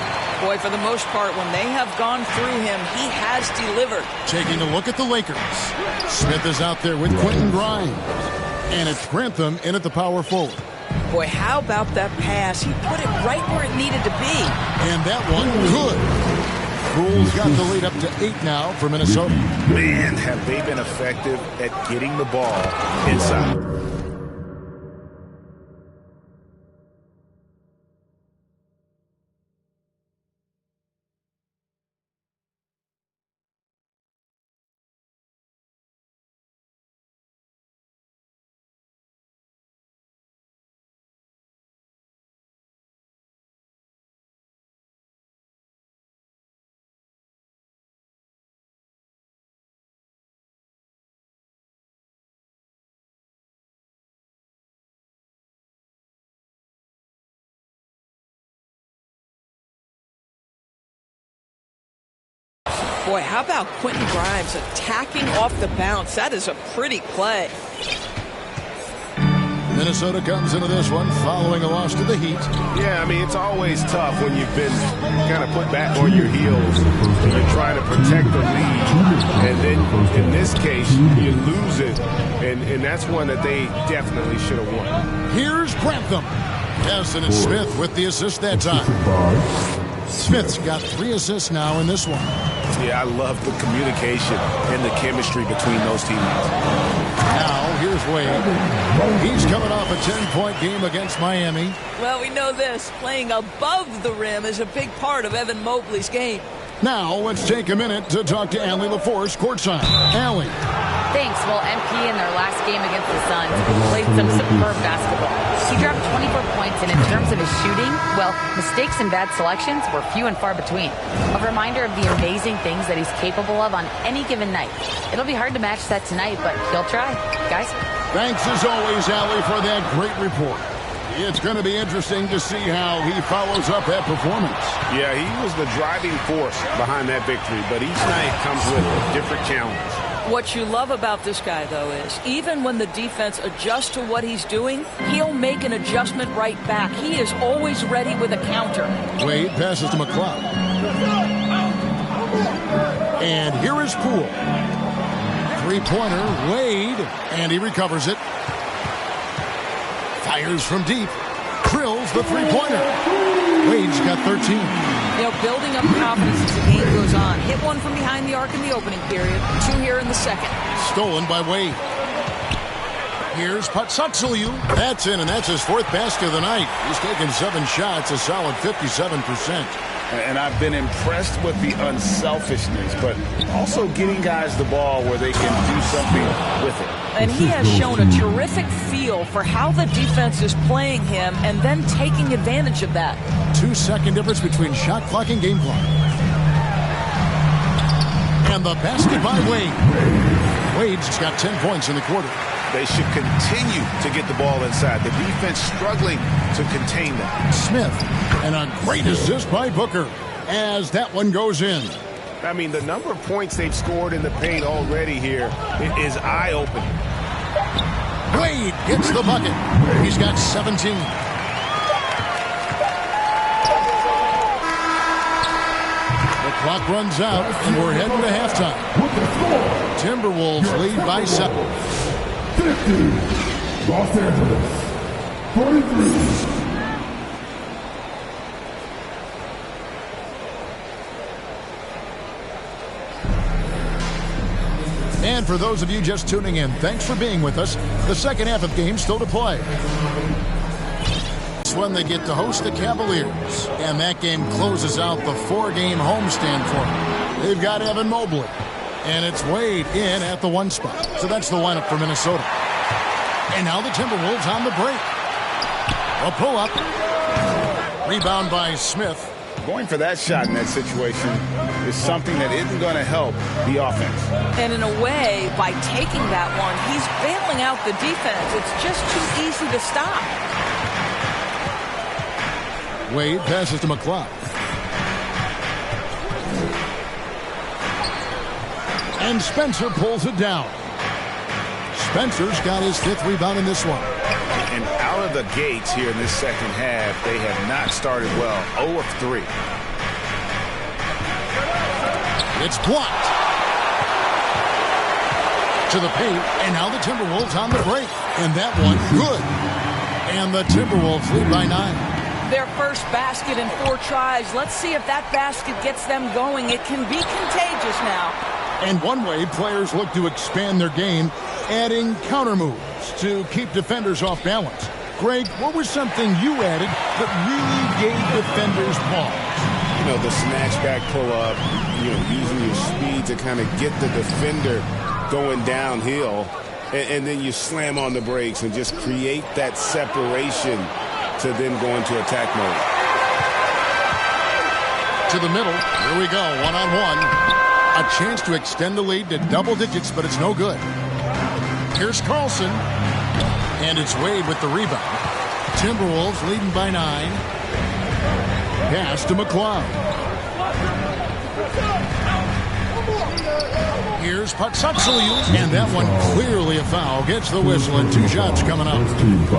Boy, for the most part, when they have gone through him, he has delivered.
Taking a look at the Lakers. Smith is out there with Quentin Grimes. And it's Grantham in at the power forward.
Boy, how about that pass? He put it right where it needed to be.
And that one good. Rules got the lead up to 8 now for Minnesota.
Man, have they been effective at getting the ball inside.
Boy, how about Quentin Grimes attacking off the bounce? That is a pretty play.
Minnesota comes into this one following a loss to the Heat.
Yeah, I mean, it's always tough when you've been kind of put back on your heels and you're trying to protect the lead. And then in this case, you lose it. And that's one that they definitely should have won.
Here's Grantham. Yes, and it's Smith with the assist that time. Smith's got 3 assists now in this one.
Yeah, I love the communication and the chemistry between those teammates.
Now, here's Wade. He's coming off a 10-point game against Miami.
Well, we know this. Playing above the rim is a big part of Evan Mobley's game.
Now, let's take a minute to talk to Allie LaForce courtside. Allie.
Thanks. Well, MP in their last game against the Suns played some superb basketball. He dropped 24 points, and in terms of his shooting, well, mistakes and bad selections were few and far between. A reminder of the amazing things that he's capable of on any given night. It'll be hard to match that tonight, but he'll try. Guys?
Thanks as always, Allie, for that great report. It's going to be interesting to see how he follows up that performance.
Yeah, he was the driving force behind that victory, but each night comes with a different challenge.
What you love about this guy, though, is even when the defense adjusts to what he's doing, he'll make an adjustment right back. He is always ready with a counter.
Wade passes to McLeod. And here is Poole. Three-pointer, Wade, and he recovers it. Fires from deep. drills the three-pointer. Wade's got 13.
Building up confidence as the game goes on. Hit one from behind the arc in the opening period. 2 here in the second.
Stolen by Wade. Here's Patsatsaliu. That's in, and that's his 4th basket of the night. He's taken 7 shots, a solid 57%.
And I've been impressed with the unselfishness, but also getting guys the ball where they can do something with it.
And he has shown a terrific feel for how the defense is playing him and then taking advantage of that.
2-second difference between shot clock and game clock. And the basket by Wade. Wade's got 10 points in the quarter.
They should continue to get the ball inside. The defense struggling to contain them.
Smith, and a great assist by Booker as that one goes in.
I mean, the number of points they've scored in the paint already here is eye-opening.
Wade gets the bucket. He's got 17. The clock runs out, and we're heading to halftime. Timberwolves lead by 7.
50, Los Angeles, 43.
And for those of you just tuning in, thanks for being with us. The second half of the game still to play. It's when they get to host the Cavaliers. And that game closes out the 4-game homestand for them. They've got Evan Mobley. And it's Wade in at the 1 spot. So that's the lineup for Minnesota. And now the Timberwolves on the break. A pull-up. Rebound by Smith.
Going for that shot in that situation is something that isn't going to help the offense.
And in a way, by taking that one, he's bailing out the defense. It's just too easy to stop.
Wade passes to McCloud. And Spencer pulls it down. Spencer's got his 5th rebound in this one.
And out of the gates here in this second half, they have not started well. 0 of 3.
It's blocked. To the paint, and now the Timberwolves on the break. And that one, good. And the Timberwolves lead by 9.
Their first basket in 4 tries. Let's see if that basket gets them going. It can be contagious now.
And one way players look to expand their game, adding counter moves to keep defenders off balance. Greg, what was something you added that really gave defenders pause?
You know, the snatch back pull-up, using your speed to kind of get the defender going downhill, and then you slam on the brakes and just create that separation to then go into attack mode.
To the middle. Here we go, one-on-one. A chance to extend the lead to double digits, but it's no good. Here's Carlson. And it's Wade with the rebound. Timberwolves leading by 9. Pass to McCloud. Here's Patsatsaliu. And that one clearly a foul. Gets the whistle and 2 shots coming up.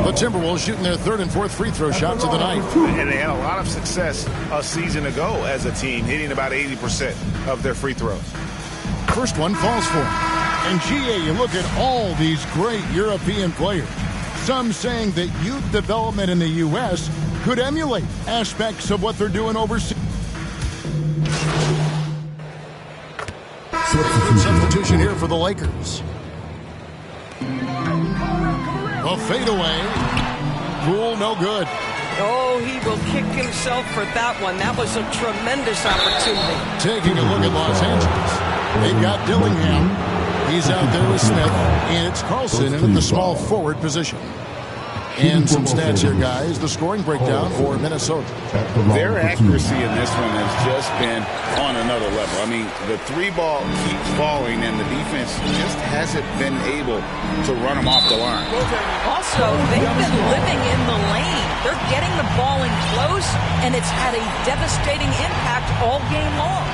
The Timberwolves shooting their 3rd and 4th free throw shots of the night.
And they had a lot of success a season ago as a team, hitting about 80% of their free throws.
First one falls for him. And GA, you look at all these great European players. Some saying that youth development in the U.S. could emulate aspects of what they're doing overseas. Substitution here for the Lakers. A fadeaway. Poole, no good.
Oh, he will kick himself for that one. That was a tremendous opportunity.
Taking a look at Los Angeles. They've got Dillingham. He's out there with Smith. And it's Carlson in the small forward position. And some stats here, guys. The scoring breakdown for Minnesota.
Their accuracy in this one has just been on another level. I mean, the 3-ball keeps falling, and the defense just hasn't been able to run them off the line.
Also, they've been living in the lane. They're getting the ball in close, and it's had a devastating impact all game long.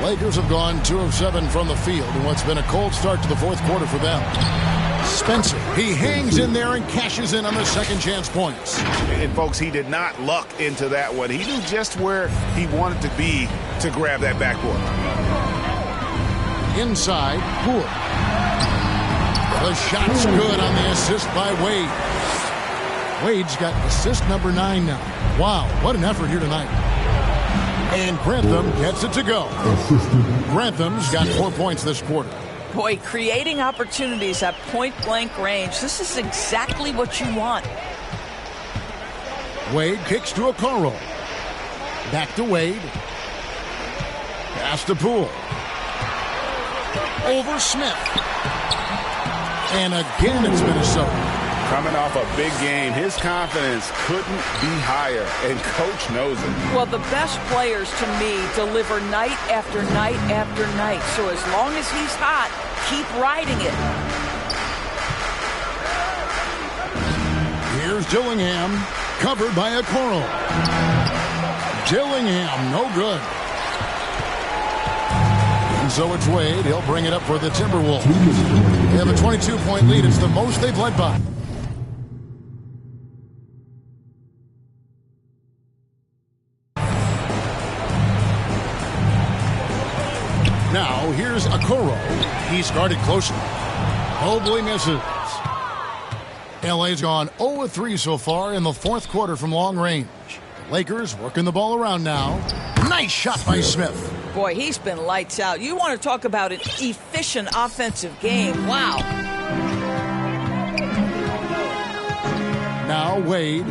Lakers have gone 2 of 7 from the field in what's been a cold start to the 4th quarter for them. Spencer, he hangs in there and cashes in on the second chance points.
And folks, he did not luck into that one. He knew just where he wanted to be to grab that backboard.
Inside, Poole. The shot's good on the assist by Wade. Wade's got assist number 9 now. Wow, what an effort here tonight. And Grantham gets it to go. Grantham's got 4 points this quarter.
Boy, creating opportunities at point-blank range. This is exactly what you want.
Wade kicks to Okoro. Back to Wade. Pass to Poole. Over Smith. And again it's Minnesota.
Coming off a big game, his confidence couldn't be higher, and Coach knows it.
Well, the best players, to me, deliver night after night after night. So as long as he's hot, keep riding it.
Here's Dillingham, covered by Okoro. Dillingham, no good. And so it's Wade. He'll bring it up for the Timberwolves. They have a 22-point lead. It's the most they've led by. Now, here's Okoro. He's guarded closely. Mobley misses. LA's gone 0-3 so far in the fourth quarter from long range. The Lakers working the ball around now. Nice shot by Smith.
Boy, he's been lights out. You want to talk about an efficient offensive game. Wow.
Now Wade.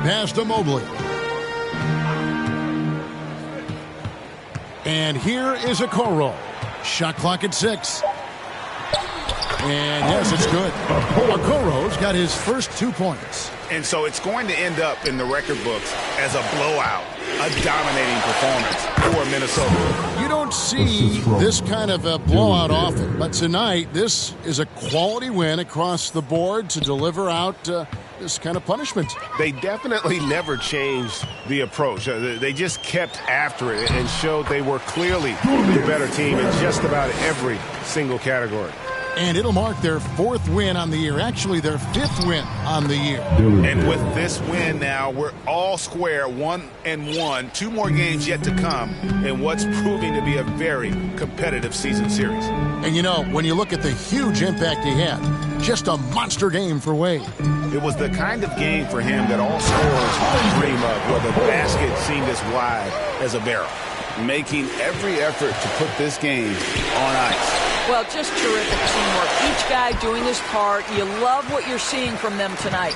Pass to Mobley. And here is Okoro. Shot clock at 6. And yes, it's good. Okoro's got his first 2 points.
And so it's going to end up in the record books as a blowout, a dominating performance for Minnesota.
You don't see this kind of a blowout often, but tonight this is a quality win across the board to deliver out this kind of punishment.
They definitely never changed the approach. They just kept after it and showed they were clearly the better team in just about every single category.
And it'll mark their 4th win on the year. Actually, their 5th win on the year.
And with this win now, we're all square, 1-1. 2 more games yet to come in what's proving to be a very competitive season series.
And you know, when you look at the huge impact he had, just a monster game for Wade.
It was the kind of game for him that all scorers dream of, where the basket seemed as wide as a barrel, making every effort to put this game on ice.
Well, just terrific teamwork. Each guy doing his part. You love what you're seeing from them tonight.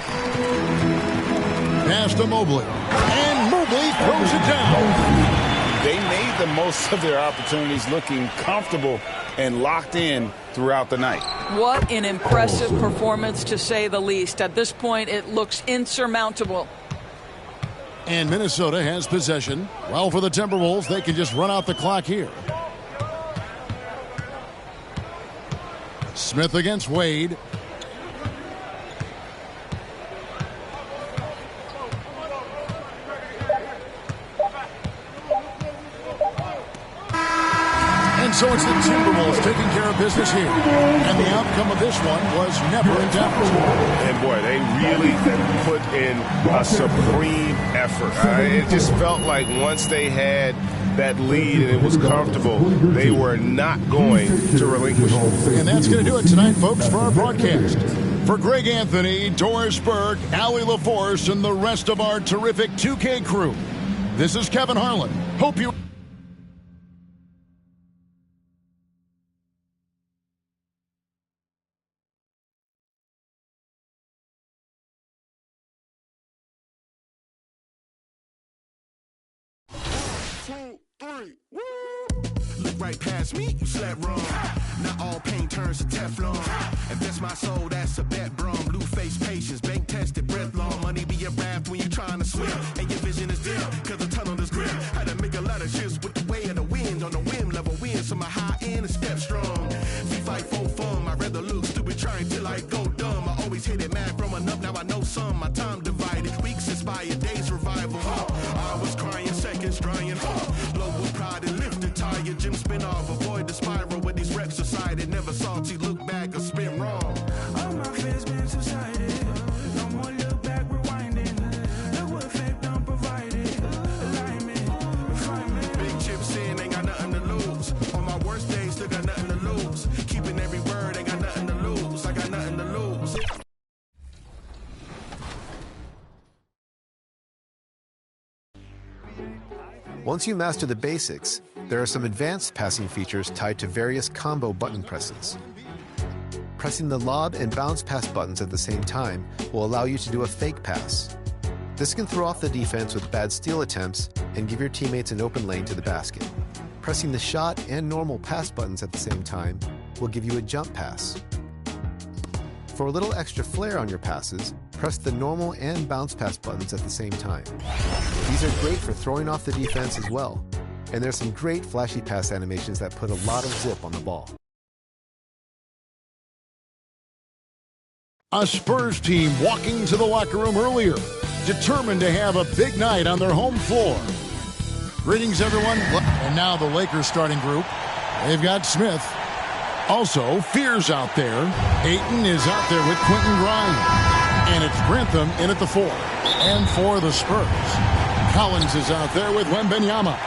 Pass to Mobley. And Mobley throws it down.
They made the most of their opportunities, looking comfortable and locked in throughout the night.
What an impressive performance, to say the least. At this point, it looks insurmountable.
And Minnesota has possession. Well, for the Timberwolves, they can just run out the clock here. Smith against Wade. And so it's the Timberwolves taking care of business here. And the outcome of this one was never in doubt.
And boy, they really put in a supreme effort. It just felt like once they had that lead and it was comfortable, they were not going to relinquish it.
And that's going to do it tonight, folks, for our broadcast. For Greg Anthony, Doris Burke, Allie LaForce, and the rest of our terrific 2K crew, this is Kevin Harlan. Hope you...
Look right past me, you slept wrong. Not all paint turns to Teflon. Invest my soul, that's a bet, brum. Blue face patience, bank tested, breath long. Money be a raft when you're trying to swim. And your vision is dim, cause the tunnel is grim. Had to make a lot of shifts with the way of the wind. On the whim, level win, so my high end is step strong. We fight for fun, I'd rather look stupid trying till I go dumb. I always hit it mad from enough, now I know some. My time divided, weeks inspired, days revival. I was crying, seconds drying. Low with pride and lifted tire, Jim spin off, avoid the spiral with these reps aside. It never salty, look back.
Once you master the basics, there are some advanced passing features tied to various combo button presses. Pressing the lob and bounce pass buttons at the same time will allow you to do a fake pass. This can throw off the defense with bad steal attempts and give your teammates an open lane to the basket. Pressing the shot and normal pass buttons at the same time will give you a jump pass. For a little extra flair on your passes, press the normal and bounce pass buttons at the same time. These are great for throwing off the defense as well, and there's some great flashy pass animations that put a lot of zip on the ball.
A Spurs team walking to the locker room earlier, determined to have a big night on their home floor. Greetings, everyone. And now the Lakers starting group. They've got Smith. Also, Fears out there. Ayton is out there with Quentin Grimes. And it's Grantham in at the 4. And for the Spurs, Collins is out there with Wembanyama.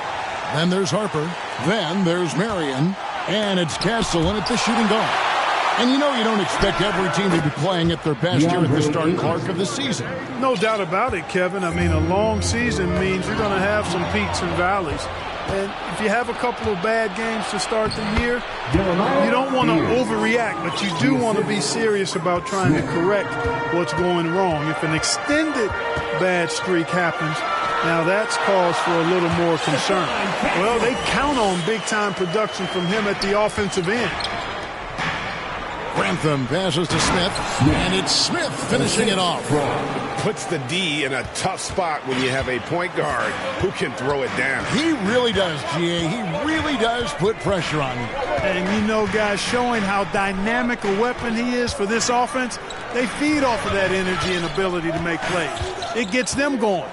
Then there's Harper. Then there's Marion. And it's Castle in at the shooting guard. And you know you don't expect every team to be playing at their best here at the start, Clark, of the season.
No doubt about it, Kevin. I mean, a long season means you're going to have some peaks and valleys. And if you have a couple of bad games to start the year, you don't want to overreact, but you do want to be serious about trying to correct what's going wrong. If an extended bad streak happens, now that's cause for a little more concern. Well, they count on big-time production from him at the offensive end.
Grantham passes to Smith, and it's Smith finishing it off.
Puts the D in a tough spot when you have a point guard who can throw it down.
He really does, GA. He really does put pressure on you.
And you know, guys, showing how dynamic a weapon he is for this offense, they feed off of that energy and ability to make plays. It gets them going.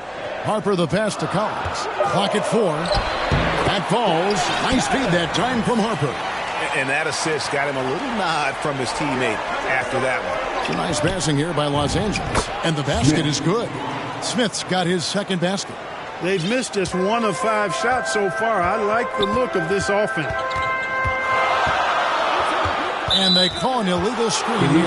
Harper the pass to Collins. Clock at 4. That falls. Nice feed that time from Harper.
And that assist got him a little nod from his teammate after that one.
Some nice passing here by Los Angeles. And the basket is good. Smith's got his second basket.
They've missed just 1 of 5 shots so far. I like the look of this offense.
And they call an illegal screen here.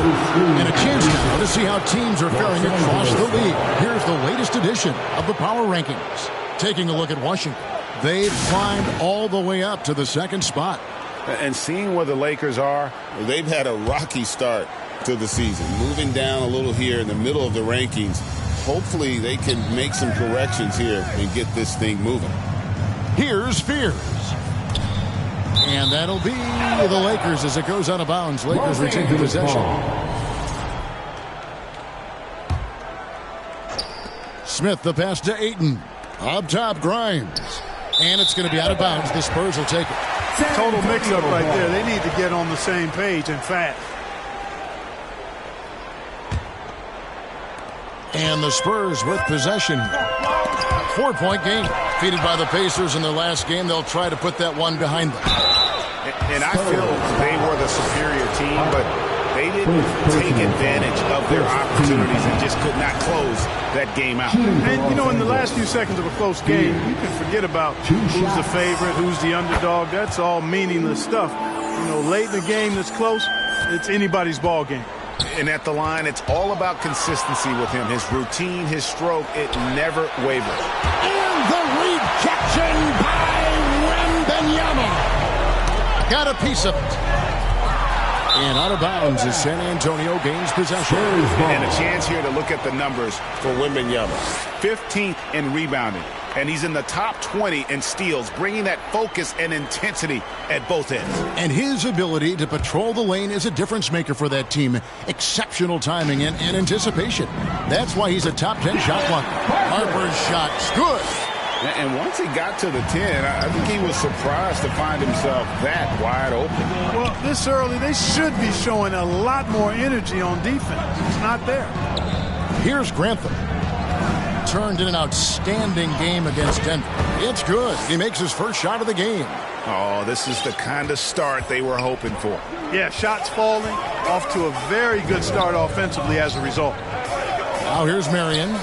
And a chance now to see how teams are faring across the league. Here's the latest edition of the Power Rankings. Taking a look at Washington. They've climbed all the way up to the 2nd spot.
And seeing where the Lakers are,
they've had a rocky start to the season, moving down a little here in the middle of the rankings. Hopefully they can make some corrections here and get this thing moving.
Here's Fears. And that'll be the Lakers as it goes out of bounds. Lakers retain the possession. Smith the pass to Ayton. Up top, Grimes. And it's going to be out of bounds. The Spurs will take it.
Total mix-up right there. They need to get on the same page and fast.
And the Spurs with possession. 4-point game. Defeated by the Pacers in their last game. They'll try to put that one behind them.
And I feel they were the superior team, but they didn't take advantage of their opportunities and just could not close that game out.
And, you know, in the last few seconds of a close game, you can forget about who's the favorite, who's the underdog. That's all meaningless stuff. You know, late in the game that's close, it's anybody's ball game.
And at the line, it's all about consistency with him. His routine, his stroke, it never wavers.
And the rejection by Wembanyama. Got a piece of it. And out of bounds as San Antonio gains possession.
And a chance here to look at the numbers for Wembanyama. 15th in rebounding. And he's in the top 20 in steals, bringing that focus and intensity at both ends.
And his ability to patrol the lane is a difference maker for that team. Exceptional timing and anticipation. That's why he's a top 10 shot blocker. Harper's shot's good.
And once he got to the 10, I think he was surprised to find himself that wide open.
Well, this early, they should be showing a lot more energy on defense. It's not there.
Here's Grantham. Turned in an outstanding game against Denver. It's good. He makes his first shot of the game.
Oh, this is the kind of start they were hoping for.
Yeah, shots falling. Off to a very good start offensively as a result.
Now here's Marion.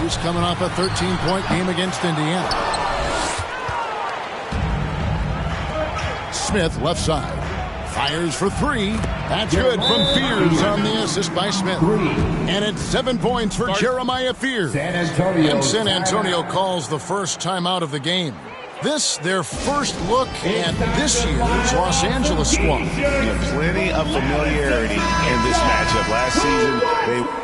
He's coming off a 13-point game against Indiana. Smith, left side. Fires for 3. That's good from Fears on the assist by Smith. And it's 7 points for Jeremiah Fears. And San Antonio calls the first timeout of the game. This, their first look at this year's Los Angeles squad.
Plenty of familiarity in this matchup. Last season, they...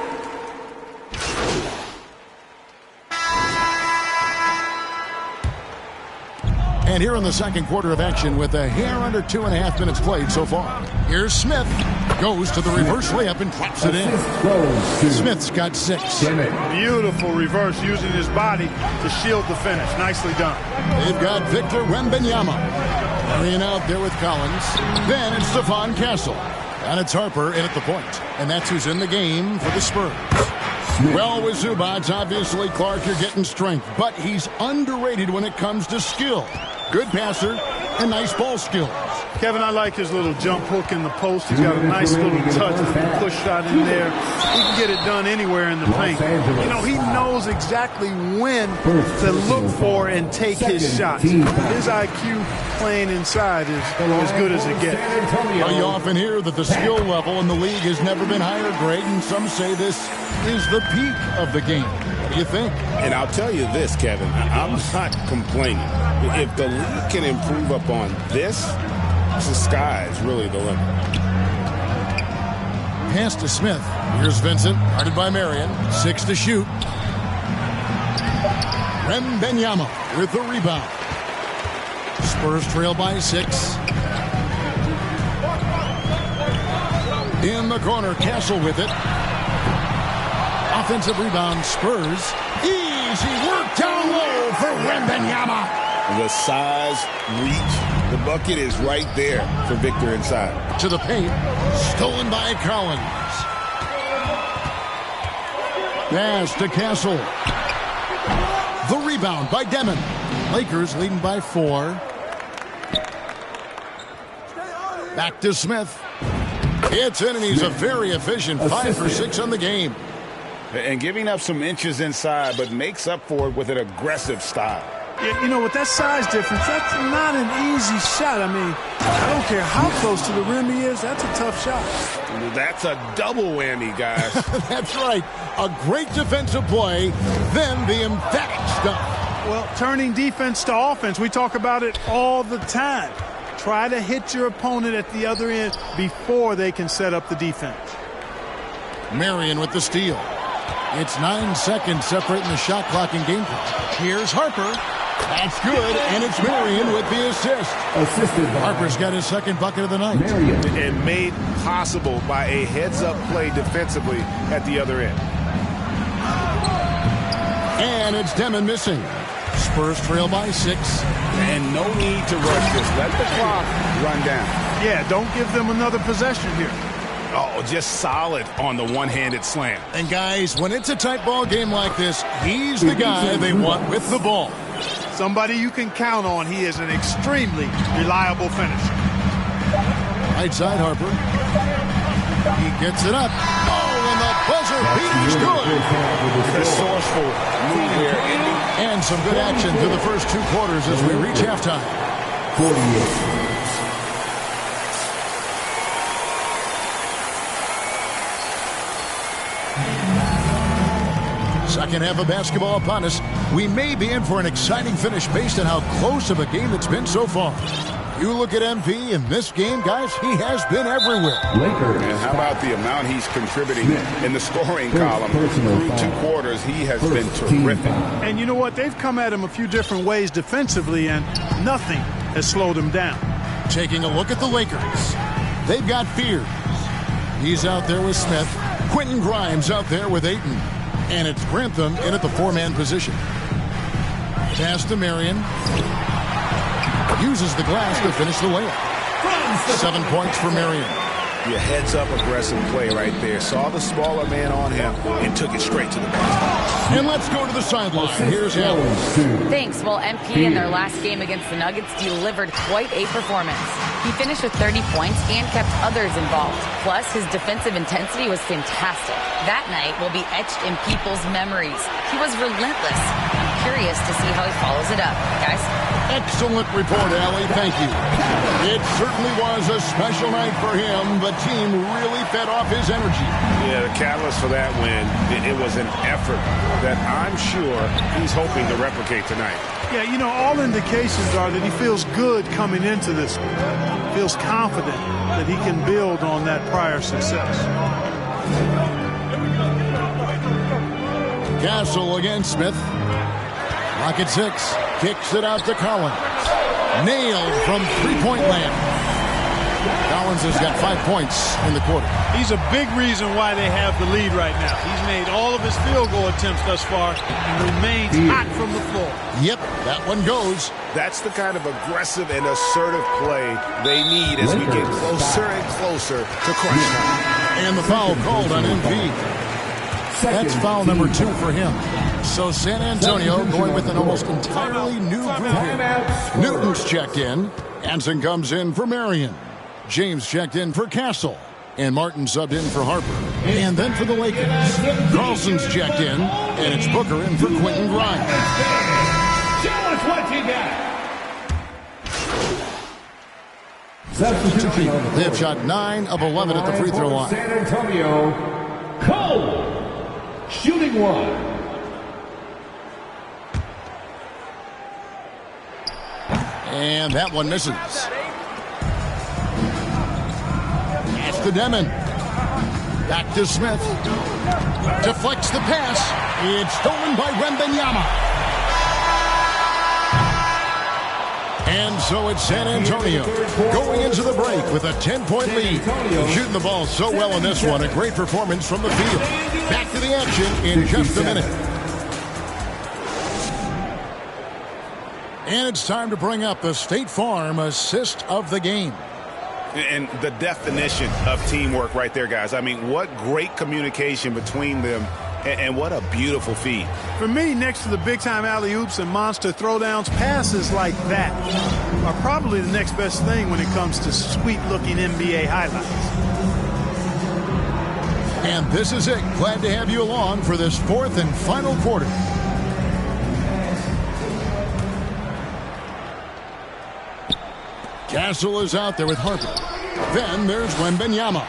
And here in the second quarter of action with a hair under 2.5 minutes played so far. Here's Smith. Goes to the reverse layup and drops it in. Smith's got 6.
Beautiful reverse using his body to shield the finish. Nicely done.
They've got Victor Wembanyama. Marion out there with Collins. Then it's Stephon Castle. And it's Harper in at the point. And that's who's in the game for the Spurs. Well, with Zubac, obviously, Clark, you're getting strength. But he's underrated when it comes to skill. Good passer and nice ball skills.
Kevin, I like his little jump hook in the post. He's got a nice little touch, a little push shot in there. He can get it done anywhere in the paint. You know, he knows exactly when to look for and take his shots. His IQ playing inside is as good as it gets.
Well, you often hear that the skill level in the league has never been higher grade, and some say this is the peak of the game. What do you think?
And I'll tell you this, Kevin, I'm not complaining. If the league can improve upon this, the sky is really the limit.
Pass to Smith. Here's Vincent, guarded by Marion. 6 to shoot. Wembanyama with the rebound. Spurs trail by 6. In the corner, Castle with it. Offensive rebound, Spurs. Easy work down low for Wembanyama.
The size, reach, the bucket is right there for Victor inside.
To the paint, stolen by Collins. Pass to Castle. The rebound by Demon. Lakers leading by 4. Back to Smith. It's in, and he's a very efficient 5 for 6 on the game.
And giving up some inches inside, but makes up for it with an aggressive style.
You know, with that size difference, that's not an easy shot. I mean, I don't care how close to the rim he is, that's a tough shot.
That's a double whammy, guys.
That's right. A great defensive play, then the emphatic stuff.
Well, turning defense to offense, we talk about it all the time. Try to hit your opponent at the other end before they can set up the defense.
Marion with the steal. It's 9 seconds separating the shot clock and game clock. Here's Harper. That's good, and it's Marion with the assist. Harper's got his second bucket of the night.
And made possible by a heads-up play defensively at the other end.
And it's Demon missing. Spurs trail by 6.
And no need to rush this. Let the clock run down.
Yeah, don't give them another possession here.
Oh, just solid on the one-handed slam.
And guys, when it's a tight ball game like this, he's the guy they want with the ball.
Somebody you can count on. He is an extremely reliable finisher.
Right side, Harper. He gets it up. Oh, and the buzzer beater's good.
Resourceful move here.
And some good action through the first 2 quarters as we reach halftime.
48.
Second half of basketball upon us. We may be in for an exciting finish based on how close of a game it's been so far. You look at MP in this game, guys, he has been everywhere.
And how about the amount he's contributing in the scoring column? Through 2 quarters, he has been terrific.
And you know what? They've come at him a few different ways defensively, and nothing has slowed him down.
Taking a look at the Lakers. They've got Fears. He's out there with Smith. Quentin Grimes out there with Ayton. And it's Grantham in at the 4-man position. Pass to Marion. Uses the glass to finish the layup. 7 points for Marion.
Your heads-up aggressive play right there. Saw the smaller man on him and took it straight to the basket.
And let's go to the sideline. Here's Allen.
Thanks. Well, MP in their last game against the Nuggets delivered quite a performance. He finished with 30 points and kept others involved. Plus, his defensive intensity was fantastic. That night will be etched in people's memories. He was relentless. curious to see how he follows it up. Guys?
Excellent report, Allie. Thank you. It certainly was a special night for him. The team really fed off his energy.
Yeah, the catalyst for that win, it was an effort that I'm sure he's hoping to replicate tonight.
Yeah, you know, all indications are that he feels good coming into this one. Feels confident that he can build on that prior success.
Castle against Smith. Clock at 6. Kicks it out to Collins. Nailed from three-point land. Collins has got 5 points in the quarter.
He's a big reason why they have the lead right now. He's made all of his field goal attempts thus far and remains hot from the floor.
Yep, that one goes.
That's the kind of aggressive and assertive play they need as we get closer and closer to crunch time.
And the foul called on Embiid. That's foul number 2 for him. So San Antonio going with an almost entirely new group here. Newton's checked in. Anson comes in for Marion. James checked in for Castle. And Martin subbed in for Harper. And then for the Lakers, Carlson's checked in. And it's Booker in for Quentin Grimes.
Show us what you got. Substitution.
They have shot 9 of 11 at the free throw line.
San Antonio, Cole. Shooting 1.
And that one misses. Pass to Demon. Back to Smith. Deflects the pass. It's stolen by Wembanyama. And so it's San Antonio going into the break with a 10-point lead. Shooting the ball so well in this one. A great performance from the field. Back to the action in just a minute. And it's time to bring up the State Farm assist of the game.
And the definition of teamwork right there, guys. I mean, what great communication between them, and what a beautiful feed.
For me, next to the big-time alley-oops and monster throwdowns, passes like that are probably the next best thing when it comes to sweet-looking NBA highlights.
And this is it. Glad to have you along for this 4th and final quarter. Castle is out there with Harper. Then there's Wembanyama.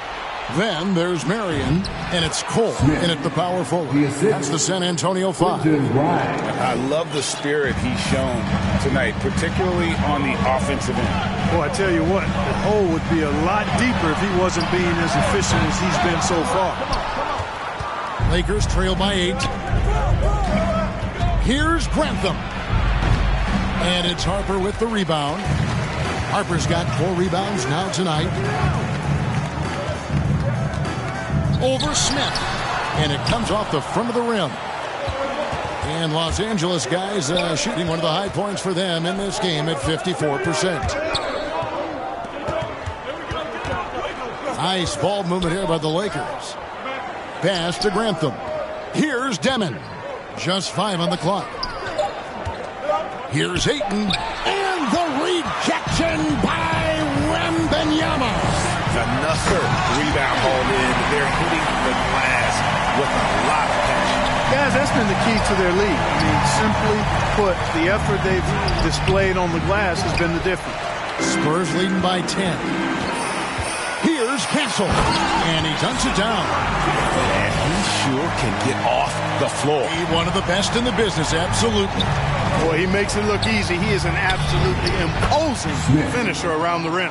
Then there's Marion. And it's Cole in at the power forward. That's the San Antonio 5.
I love the spirit he's shown tonight, particularly on the offensive end.
Boy, I tell you what, the hole would be a lot deeper if he wasn't being as efficient as he's been so far.
Lakers trail by 8. Here's Grantham. And it's Harper with the rebound. Harper's got 4 rebounds now tonight. Over Smith. And it comes off the front of the rim. And Los Angeles guys shooting one of the high points for them in this game at 54%. Nice ball movement here by the Lakers. Pass to Grantham. Here's Demon. Just 5 on the clock. Here's Ayton. And the rejection by Wembanyama.
Another rebound hauled in. They're hitting the glass with a lot of passion.
Guys, that's been the key to their lead. I mean, simply put, the effort they've displayed on the glass has been the difference.
Spurs leading by 10. Here's Castle. And he dunks it down.
And he sure can get off the floor.
He's one of the best in the business, absolutely.
Boy, he makes it look easy. He is an absolutely imposing finisher around the rim.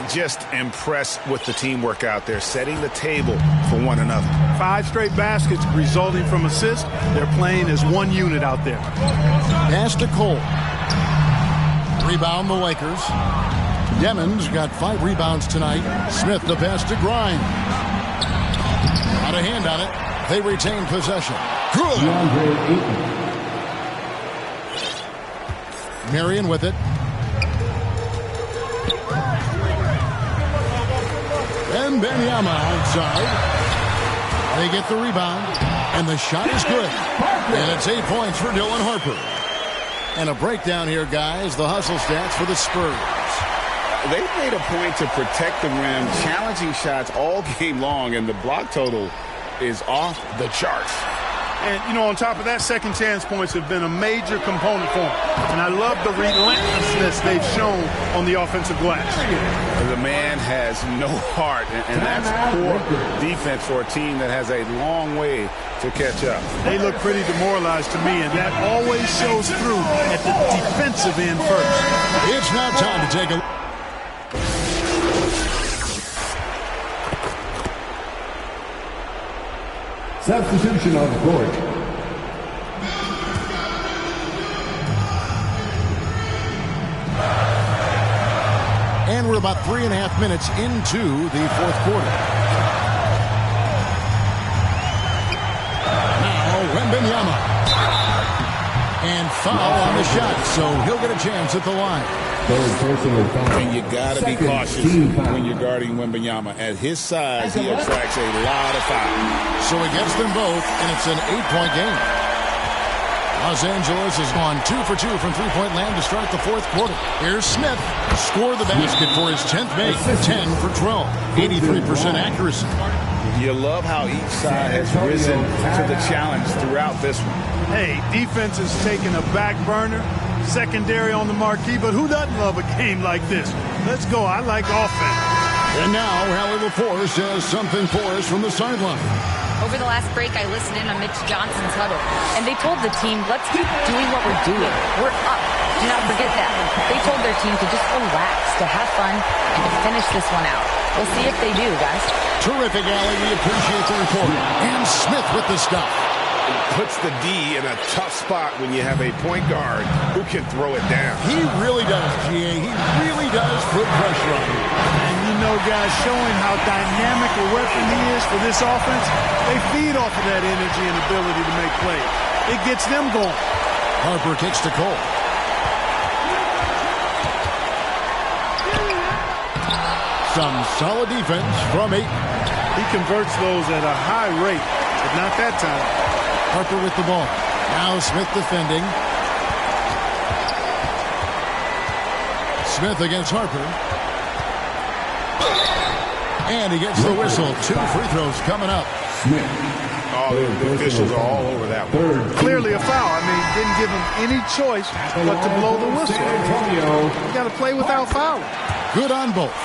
Just impressed with the teamwork out there, setting the table for one another.
5 straight baskets resulting from assists. They're playing as one unit out there.
Pass to Cole. Rebound the Lakers. Demon's got 5 rebounds tonight. Smith the pass to Grimes. Out of hand on it. They retain possession. Good. Marion with it. And Wembanyama outside. They get the rebound. And the shot is good. And it's 8 points for Dylan Harper. And a breakdown here, guys. The hustle stats for the Spurs.
They've made a point to protect the rim, challenging shots all game long, and the block total is off the charts.
And, you know, on top of that, second chance points have been a major component for them. And I love the relentlessness they've shown on the offensive glass.
The man has no heart, and that's poor defense for a team that has a long way to catch up.
They look pretty demoralized to me, and that always shows through at the defensive end first.
It's now time to take a
substitution on the court.
And we're about 3.5 minutes into the fourth quarter. Now, Wembanyama. And foul on the shot, so he'll get a chance at the line.
And you got to be cautious when you're guarding Wembanyama. At his size, he attracts a lot of fouls.
So he gets them both, and it's an 8-point game. Los Angeles has gone 2 for 2 from three-point land to start the fourth quarter. Here's Smith. Score the basket for his 10th make. 10 for 12. 83% accuracy.
You love how each side has risen to the challenge throughout this one.
Hey, defense has taken a back burner, secondary on the marquee, but who doesn't love a game like this? Let's go. I like offense.
And now, Allie LaForce has something for us from the sideline.
Over the last break, I listened in on Mitch Johnson's huddle, and they told the team, let's keep doing what we're doing. We're up. Do not forget that. They told their team to just relax, to have fun, and to finish this one out. We'll see if they do, guys.
Terrific, Allie. We appreciate the report. And Smith with the stuff.
Puts the D in a tough spot when you have a point guard who can throw it down.
He really does, GA. He really does put pressure on him.
And you know, guys, showing how dynamic a weapon he is for this offense, they feed off of that energy and ability to make plays. It gets them going.
Harper kicks to Cole. Some solid defense from 8.
He converts those at a high rate, but not that time.
Harper with the ball. Now Smith defending. Smith against Harper. And he gets the whistle. 2 free throws coming up.
Smith.
Oh, the officials are all over that one.
Clearly a foul. I mean, didn't give him any choice but to blow the whistle. You got to play without fouling.
Good on both.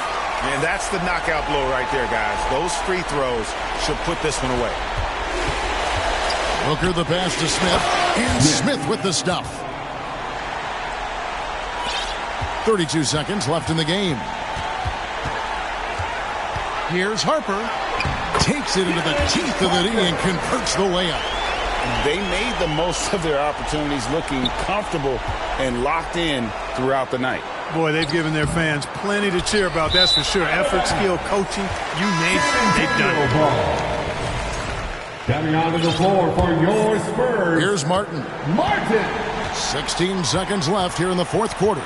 And that's the knockout blow right there, guys. Those free throws should put this one away.
Booker the pass to Smith. And Smith with the stuff. 32 seconds left in the game. Here's Harper. Takes it into the teeth of the D and converts the layup.
They made the most of their opportunities, looking comfortable and locked in throughout the night.
Boy, they've given their fans plenty to cheer about, that's for sure. Effort, skill, coaching, you name it, they've done it.
Coming onto the floor for your Spurs.
Here's Martin. 16 seconds left here in the fourth quarter.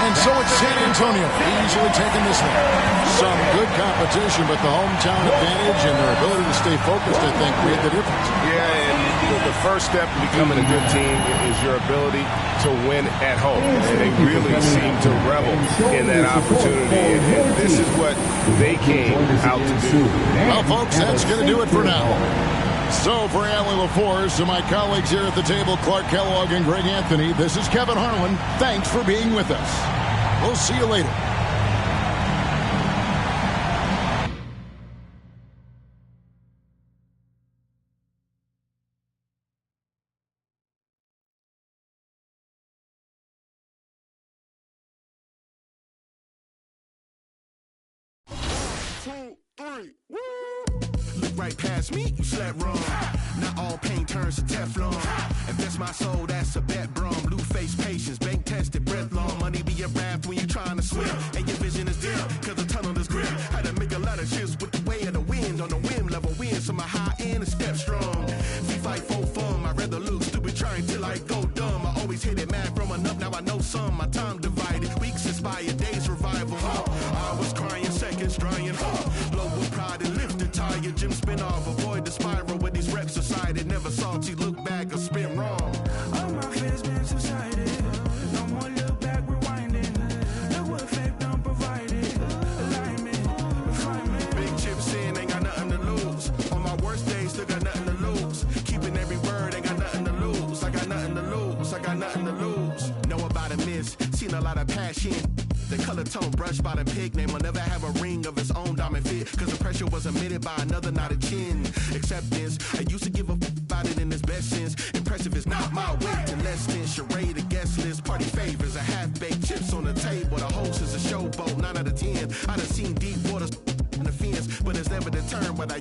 And so it's San Antonio easily taking this one. Some good competition, but the hometown advantage and their ability to stay focused, I think, made the difference.
Yeah, and the first step in becoming a good team is your ability to win at home. And they really seem to revel in that opportunity. And this is what they came out to do.
Well, folks, that's going to do it for now. So for Allie LaForce and my colleagues here at the table, Clark Kellogg and Greg Anthony, this is Kevin Harlan. Thanks for being with us. We'll see you later.
Look right past me, you slept wrong. Not all paint turns to Teflon. Invest my soul, that's a bet, brum. Blue face patience, bank tested, breath long. Money be a raft when you're trying to swim. And your vision is dim, cause the tunnel is grim. Had to make a lot of shifts with the way of the wind. On the whim, level win, so my high end is step strong. We fight for fun, I'd rather look stupid trying till I go dumb. I always hit it mad from enough, now I know some. My time divided, weeks inspire, days revival. I was crying, seconds drying. Low with pride and lifted tire, Jim spin off, avoid the spiral with these reps aside. It never salty, look back or spin wrong. a lot of passion. The color tone brushed by the pig name will never have a ring of its own diamond fit. Cause the pressure was emitted by another, not a chin. Acceptance, I used to give a about it in its best sense. Impressive is not my weight and less than charade, a guest list. Party favors, a half-baked chips on the table. The host is a showboat, 9 out of 10. I done seen deep waters in the fence, but it's never determined what I